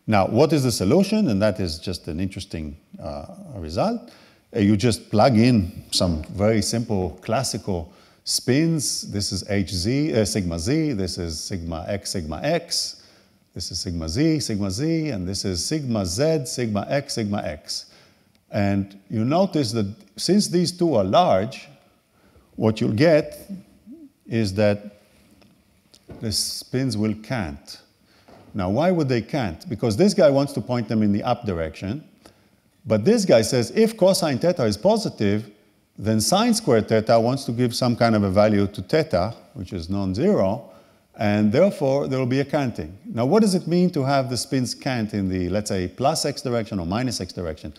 Now, what is the solution? And that is just an interesting result. You just plug in some very simple classical spins. This is hz, sigma z. This is sigma x, This is sigma z, and this is sigma z, sigma x. And you notice that since these two are large, what you'll get is that the spins will cant. Now, why would they cant? Because this guy wants to point them in the up direction, but this guy says if cosine theta is positive, then sine squared theta wants to give some kind of a value to theta, which is non-zero, and therefore there will be a canting. Now, what does it mean to have the spins cant in the, let's say, plus x direction or minus x direction?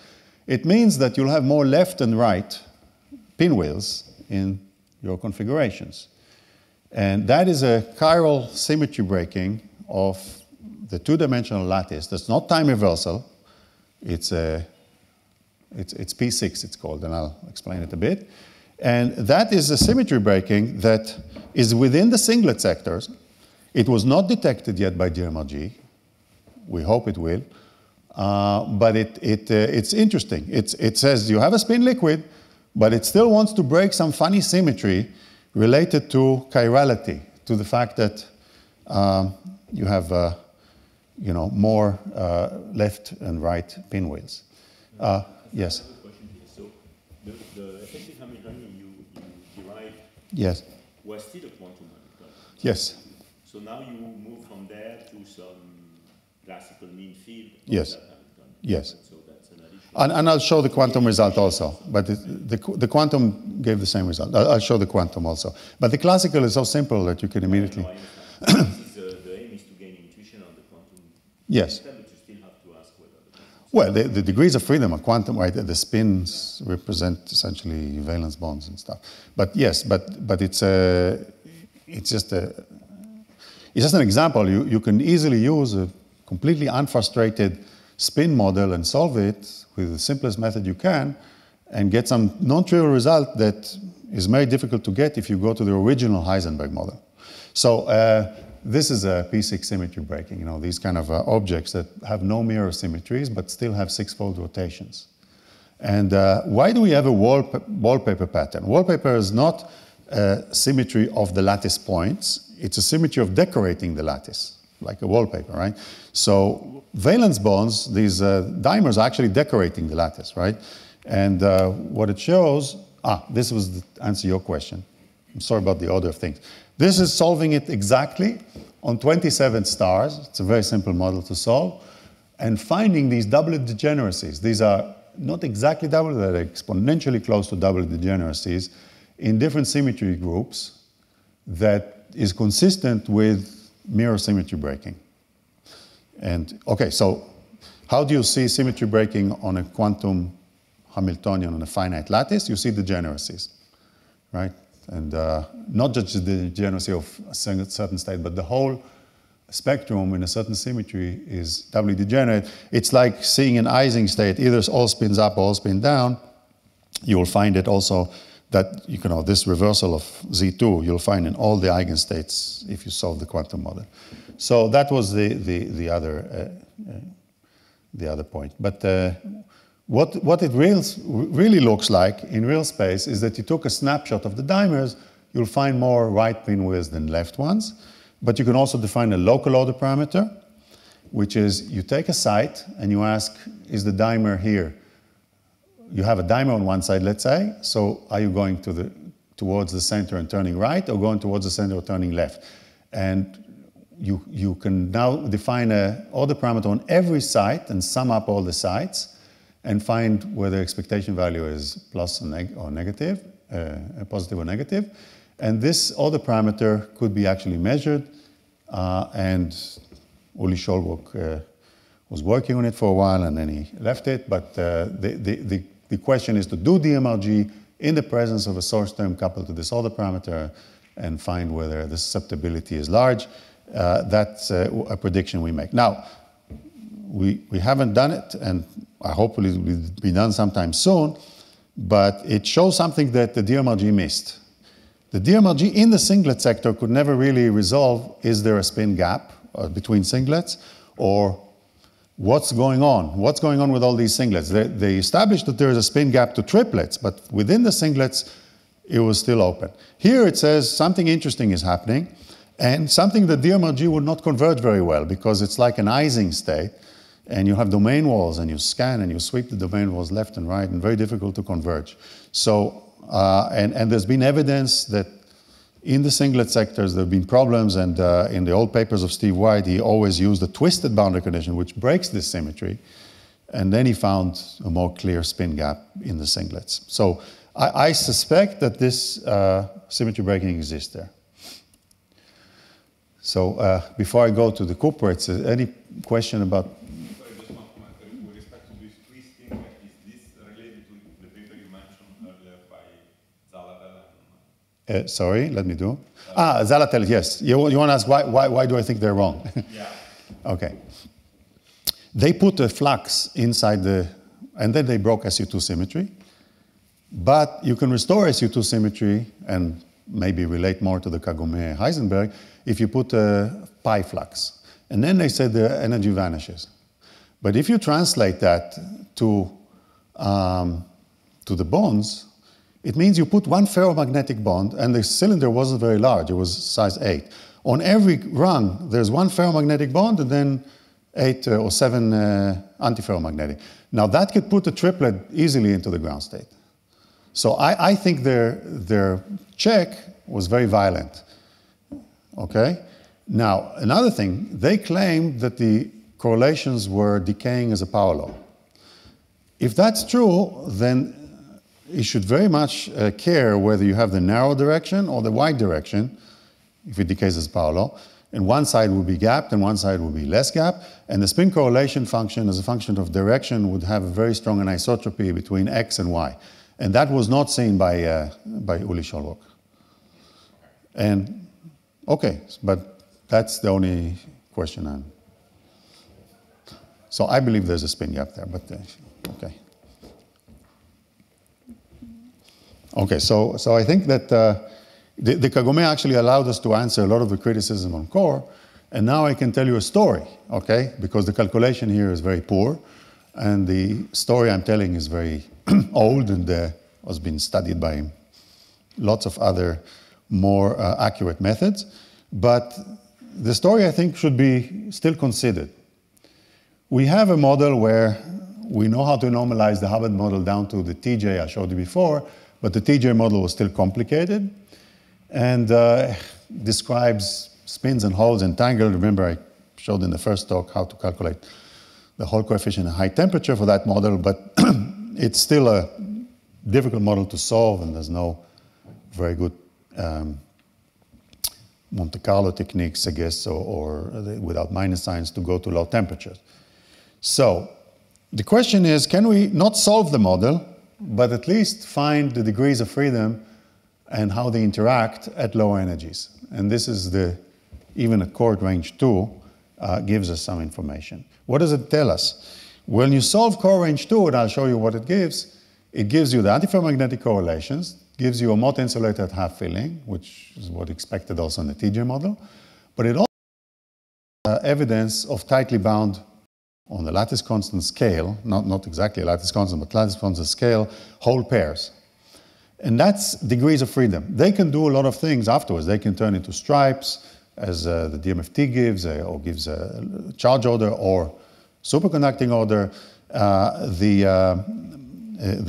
It means that you'll have more left and right pinwheels in your configurations. And that is a chiral symmetry breaking of the two-dimensional lattice. That's not time reversal. It's P6, it's called, and I'll explain it a bit. And that is a symmetry breaking that is within the singlet sectors. It was not detected yet by DMRG. We hope it will. But it's interesting. It says you have a spin liquid, but it still wants to break some funny symmetry related to chirality, to the fact that you have you know, more left and right pinwheels. Yes. I have a question here. So the effective Hamiltonian you derived Yes. was still a quantum Hamiltonian. Yes. So now you move from there to some classical mean field. Yes. That Hamiltonian. Yes. So that's an addition. And I'll show the quantum result also, but the quantum gave the same result. I'll show the quantum also. But the classical is so simple that you can immediately... The aim is to gain intuition on the quantum. Yes. But you still have to ask whether the quantum. Well, the degrees of freedom of quantum, right? The spins represent essentially valence bonds and stuff. But yes, but it's just an example. You can easily use a completely unfrustrated spin model and solve it with the simplest method you can, and get some non-trivial result that is very difficult to get if you go to the original Heisenberg model. So this is a P6 symmetry breaking, you know, these kind of objects that have no mirror symmetries but still have six-fold rotations. And why do we have a wallpaper pattern? Wallpaper is not a symmetry of the lattice points, it's a symmetry of decorating the lattice, like a wallpaper, right? So valence bonds, these dimers are actually decorating the lattice, right? And what it shows, this was to answer your question. I'm sorry about the order of things. This is solving it exactly on 27 stars. It's a very simple model to solve. And finding these doublet degeneracies. These are not exactly doublet, they're exponentially close to doublet degeneracies in different symmetry groups that is consistent with mirror symmetry breaking. And okay, so how do you see symmetry breaking on a quantum Hamiltonian on a finite lattice? You see degeneracies, right? And not just the degeneracy of a certain state, but the whole spectrum in a certain symmetry is doubly degenerate. It's like seeing an Ising state, either all spins up or all spin down. You will find it also that, you know, this reversal of Z2, you'll find in all the eigenstates if you solve the quantum model. So that was the other point. But what it really looks like in real space is that you took a snapshot of the dimers, you'll find more right pinwheels than left ones. But you can also define a local order parameter, which is you take a site and you ask, is the dimer here? You have a dimer on one side, let's say, so are you going towards the center and turning right, or going towards the center or turning left? And you can now define an order parameter on every site and sum up all the sites and find whether expectation value is plus or negative, positive or negative. And this order parameter could be actually measured, and Uli Scholbrook was working on it for a while and then he left it. But the question is to do DMRG in the presence of a source term coupled to this order parameter and find whether the susceptibility is large. That's a prediction we make. Now, we haven't done it, and hopefully it will be done sometime soon, but it shows something that the DMRG missed. The DMRG in the singlet sector could never really resolve, is there a spin gap between singlets, or what's going on? What's going on with all these singlets? They established that there is a spin gap to triplets, but within the singlets, it was still open. Here it says something interesting is happening, and something that DMRG would not converge very well, because it's like an Ising state, and you have domain walls, and you scan, and you sweep the domain walls left and right, and very difficult to converge. So, and there's been evidence that in the singlet sectors there have been problems, and in the old papers of Steve White, he always used a twisted boundary condition which breaks this symmetry, and then he found a more clear spin gap in the singlets. So I suspect that this symmetry breaking exists there. So before I go to the cuprates, any question about? Sorry, just one comment. With respect to this twisting, is this related to the paper you mentioned earlier by Zalatel? Sorry, let me do. Zalatel, yes. You want to ask why do I think they're wrong? Yeah. Okay. They put a flux inside and then they broke SU2 symmetry. But you can restore SU2 symmetry and maybe relate more to the Kagome Heisenberg if you put a pi flux. And then they said the energy vanishes. But if you translate that to the bonds, it means you put one ferromagnetic bond, and the cylinder wasn't very large, it was size 8, On every rung, there's one ferromagnetic bond and then 8 or 7 antiferromagnetic. Now that could put a triplet easily into the ground state. So I think their check was very violent. Okay? Now, another thing, they claimed that the correlations were decaying as a power law. If that's true, then you should very much care whether you have the narrow direction or the wide direction, if it decays as a power law. And one side will be gapped and one side will be less gapped. And the spin correlation function as a function of direction would have a very strong anisotropy between x and y. And that was not seen by Uli Scholbrock. And, okay, but that's the only question I'm... So I believe there's a spin gap there, but okay. Okay, so I think that the Kagome actually allowed us to answer a lot of the criticism on core, and now I can tell you a story, okay? Because the calculation here is very poor, and the story I'm telling is very old and has been studied by lots of other more accurate methods. But the story, I think, should be still considered. We have a model where we know how to normalize the Hubbard model down to the TJ I showed you before, but the TJ model was still complicated and describes spins and holes entangled. Remember, I showed in the first talk how to calculate the Hall coefficient at high temperature for that model, but it's still a difficult model to solve, and there's no very good Monte Carlo techniques, I guess, or without minus signs to go to low temperatures. So the question is, can we not solve the model, but at least find the degrees of freedom and how they interact at low energies? And this is even a chord range 2 gives us some information. What does it tell us? When you solve core range 2, and I'll show you what it gives you the antiferromagnetic correlations, gives you a Mott insulator at half filling, which is what expected also in the TJ model, but it also has evidence of tightly bound on the lattice constant scale, not exactly a lattice constant, but lattice constant scale, whole pairs. And that's degrees of freedom. They can do a lot of things afterwards. They can turn into stripes, as the DMFT gives, or gives a charge order or superconducting order. The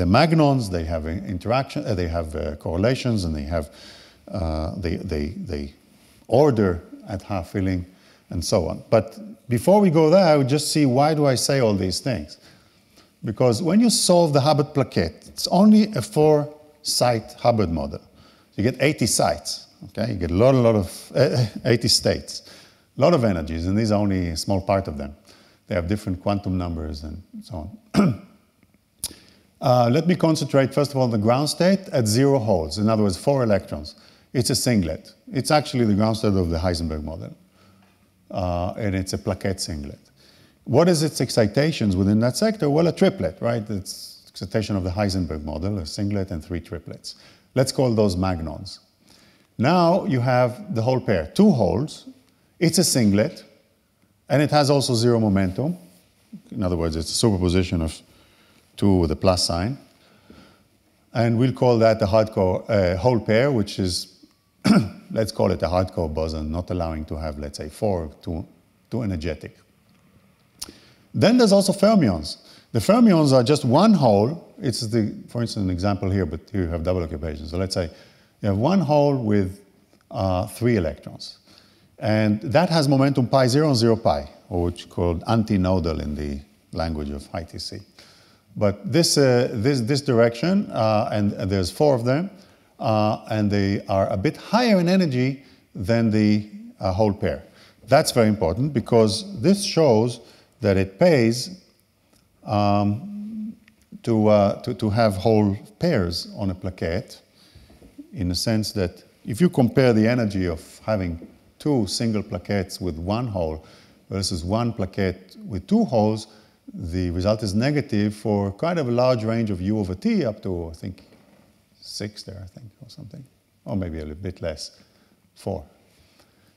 magnons, they have interaction, they have correlations, and they have they order at half filling, and so on. But before we go there, I would just see, why do I say all these things? Because when you solve the Hubbard plaquette, it's only a 4-site Hubbard model. You get 80 sites, okay? You get a lot of 80 states, a lot of energies, and these are only a small part of them. They have different quantum numbers and so on. Let me concentrate, first of all, on the ground state at 0 holes. In other words, 4 electrons. It's a singlet. It's actually the ground state of the Heisenberg model. And it's a Plaquette singlet. What is its excitations within that sector? Well, a triplet, right? It's excitation of the Heisenberg model, a singlet and 3 triplets. Let's call those magnons. Now you have the whole pair, 2 holes. It's a singlet, and it has also 0 momentum. In other words, it's a superposition of 2 with a plus sign. And we'll call that the hardcore whole pair, which is, let's call it a hardcore boson, not allowing to have, let's say, 4 too energetic. Then there's also fermions. The fermions are just one hole. It's for instance, an example here, but here you have double occupation. So let's say you have one hole with 3 electrons. And that has momentum pi 0 and 0 pi, or which is called antinodal in the language of ITC. But this direction, and there's 4 of them, and they are a bit higher in energy than the whole pair. That's very important because this shows that it pays to have whole pairs on a plaquette, in the sense that if you compare the energy of having 2 single plaquettes with 1 hole versus 1 plaquette with 2 holes, the result is negative for kind of a large range of u over t up to, I think, 6 there, I think, or something. Or maybe a little bit less, 4.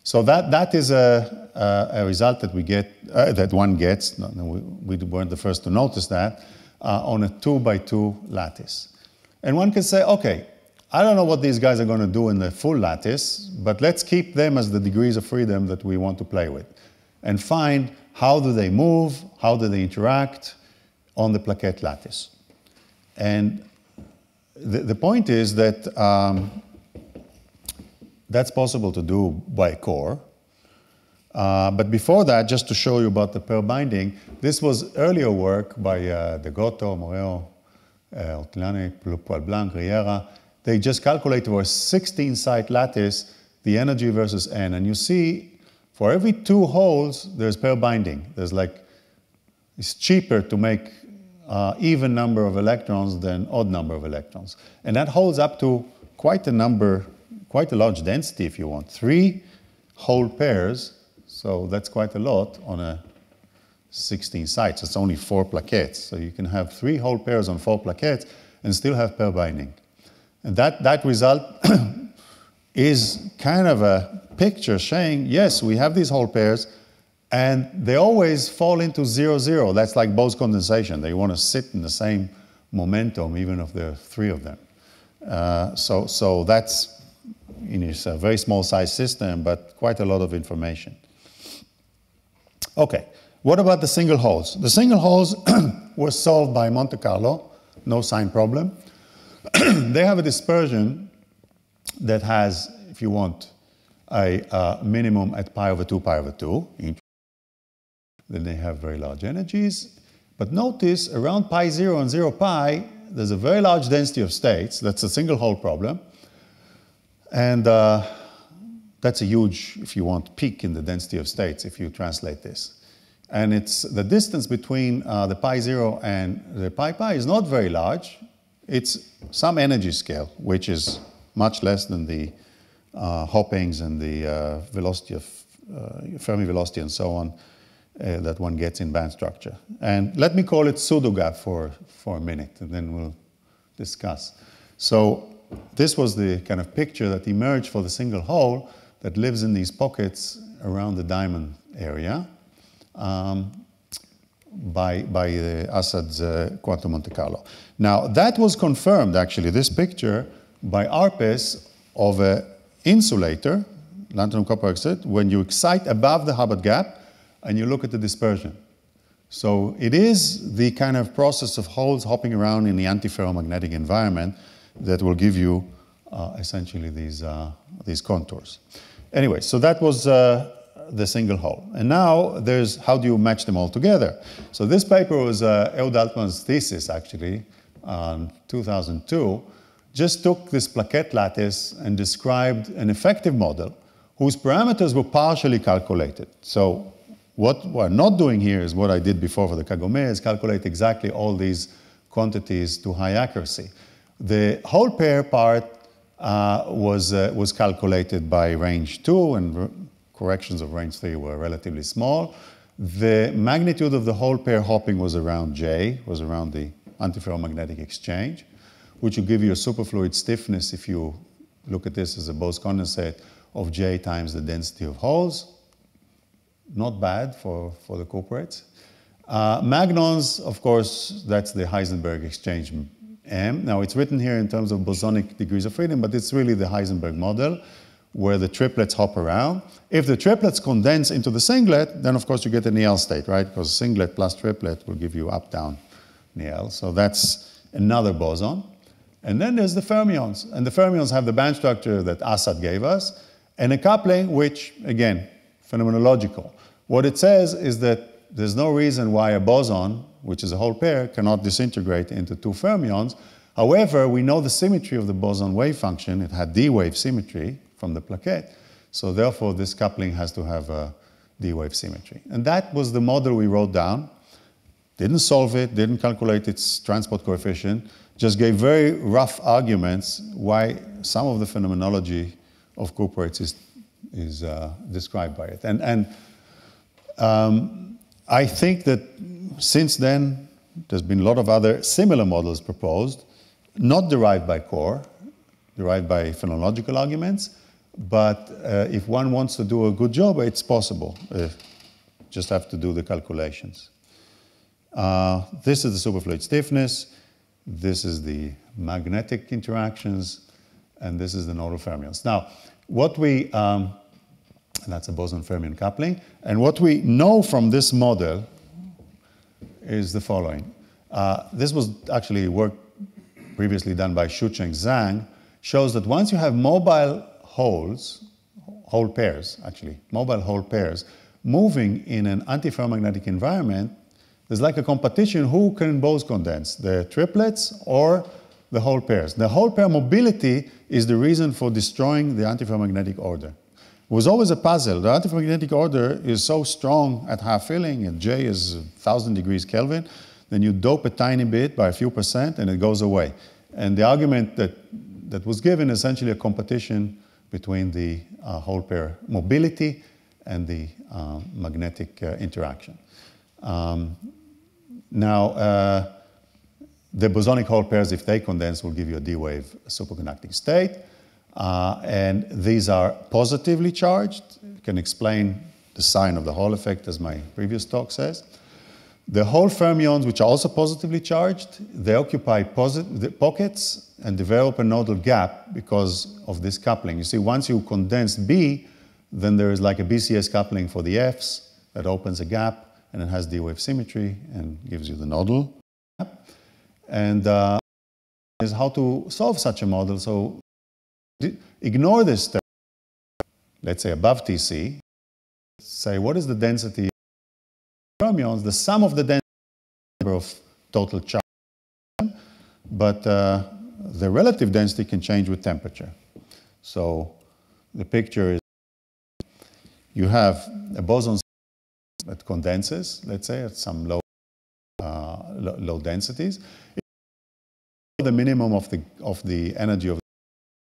So that is a result that we get, that one gets, we weren't the first to notice that, on a 2 by 2 lattice. And one can say, okay, I don't know what these guys are going to do in the full lattice, but let's keep them as the degrees of freedom that we want to play with and find how do they move, how do they interact on the Plaquette lattice. And the point is that that's possible to do by core. But before that, just to show you about the pair binding, this was earlier work by De Gotto, Moreo, Ortolani, Poilblanc, Riera. They just calculated for a 16-site lattice the energy versus n. And you see, for every 2 holes, there's pair binding. There's like, it's cheaper to make even number of electrons than odd number of electrons. And that holds up to quite a number, quite a large density if you want. 3 whole pairs, so that's quite a lot on a 16 sites. It's only 4 plaquettes. So you can have 3 whole pairs on 4 plaquettes and still have pair binding. And that result is kind of a picture saying, yes, we have these whole pairs, and they always fall into 0, 0. That's like Bose condensation. They want to sit in the same momentum, even if there are 3 of them. So that's, it's a very small size system, but quite a lot of information. Okay, what about the single holes? The single holes were solved by Monte Carlo, no sign problem. They have a dispersion that has, if you want, a minimum at pi over 2, pi over 2. Then they have very large energies. But notice, around pi 0 and 0 pi, there's a very large density of states. That's a single hole problem. And that's a huge, if you want, peak in the density of states if you translate this. And it's the distance between the pi 0 and the pi pi is not very large. It's some energy scale, which is much less than the hoppings and the velocity of Fermi velocity and so on that one gets in band structure. And let me call it pseudo-gap for a minute, and then we'll discuss. So this was the kind of picture that emerged for the single hole that lives in these pockets around the diamond area by Assad's quantum Monte Carlo. Now, that was confirmed, actually, this picture, by ARPES of an insulator, lanthanum copper oxide, when you excite above the Hubbard gap and you look at the dispersion. So it is the kind of process of holes hopping around in the antiferromagnetic environment that will give you essentially these contours. Anyway, so that was the single hole. And now there's how do you match them all together? So this paper was Ehud Altman's thesis, actually, 2002, just took this Plaquette lattice and described an effective model whose parameters were partially calculated. So what we're not doing here is what I did before for the Kagome, is calculate exactly all these quantities to high accuracy. The whole pair part was calculated by range 2, and corrections of range 3 were relatively small. The magnitude of the whole pair hopping was around J, was around the antiferromagnetic exchange, which will give you a superfluid stiffness if you look at this as a Bose condensate of J times the density of holes. Not bad for the cuprates. Magnons, of course, that's the Heisenberg exchange M. Now, it's written here in terms of bosonic degrees of freedom, but it's really the Heisenberg model where the triplets hop around. If the triplets condense into the singlet, then, of course, you get a Niel state, right? Because singlet plus triplet will give you up-down Niel. So that's another boson. And then there's the fermions. And the fermions have the band structure that Assad gave us, and a coupling which, again, phenomenological. What it says is that there's no reason why a boson, which is a whole pair, cannot disintegrate into 2 fermions. However, we know the symmetry of the boson wave function. It had D-wave symmetry from the plaquette. So therefore, this coupling has to have a D-wave symmetry. And that was the model we wrote down. Didn't solve it, didn't calculate its transport coefficient, just gave very rough arguments why some of the phenomenology of cuprates is described by it. And I think that since then, there's been a lot of other similar models proposed, not derived by core, derived by phenomenological arguments, but if one wants to do a good job, it's possible. Just have to do the calculations. This is the superfluid stiffness. This is the magnetic interactions. and this is the nodal fermions. Now, what we, that's a Boson-Fermion coupling, and what we know from this model is the following. This was actually work previously done by Shucheng Zhang, shows that once you have mobile holes, hole pairs actually, mobile hole pairs, moving in an antiferromagnetic environment, there's like a competition who can both condense, the triplets or the hole pairs. The hole pair mobility is the reason for destroying the antiferromagnetic order. It was always a puzzle. The antiferromagnetic order is so strong at half filling, and J is 1,000 degrees Kelvin, then you dope a tiny bit by a few percent and it goes away. And the argument that was given is essentially a competition between the hole pair mobility and the magnetic interaction. Now, the bosonic hole pairs, if they condense, will give you a D-wave superconducting state. And these are positively charged. You can explain the sign of the Hall effect, as my previous talk says. The Hall fermions, which are also positively charged, they occupy pockets and develop a nodal gap because of this coupling. You see, once you condense B, then there is like a BCS coupling for the Fs that opens a gap, and it has D-wave symmetry and gives you the nodal gap. And is how to solve such a model. So ignore this term, let's say above TC, say what is the density of fermions, the sum of the density of total charge, but the relative density can change with temperature. So the picture is you have a boson that condenses, let's say, at some low densities. The minimum of the energy of,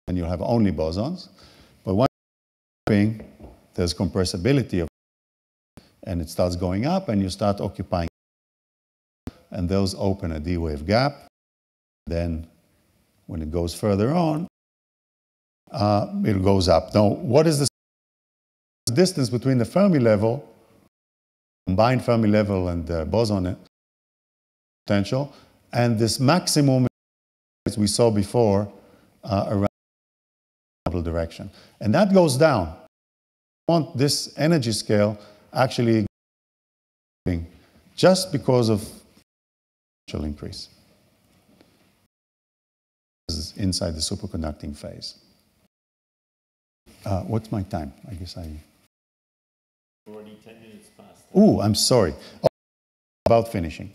and you have only bosons. But once there's compressibility of, and it starts going up, and you start occupying, and those open a D-wave gap. Then, when it goes further on, it goes up. Now, what is the distance between the Fermi level, combined Fermi level, and the boson potential, and this maximum, as we saw before, around the direction? And that goes down. We want this energy scale actually just because of potential increase. This is inside the superconducting phase. What's my time? I guess already 10 minutes past. Oh, I'm sorry. About finishing.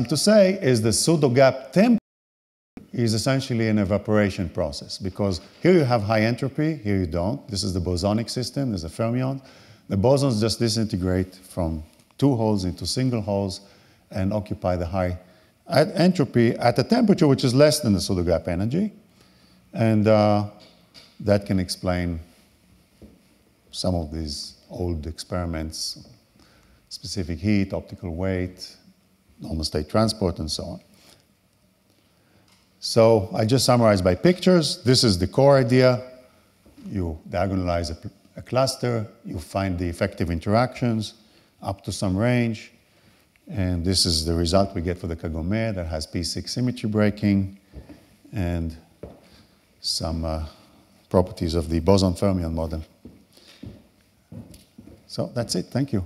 To say is the pseudo-gap temperature is essentially an evaporation process, because here you have high entropy, here you don't. This is the bosonic system, there's a fermion. The bosons just disintegrate from two holes into single holes and occupy the high entropy at a temperature which is less than the pseudo-gap energy. And that can explain some of these old experiments, specific heat, optical weight, normal state transport, and so on. So I just summarized by pictures. This is the core idea. You diagonalize a cluster, you find the effective interactions up to some range, and this is the result we get for the Kagome that has P6 symmetry breaking and some properties of the Boson-Fermion model. So that's it. Thank you.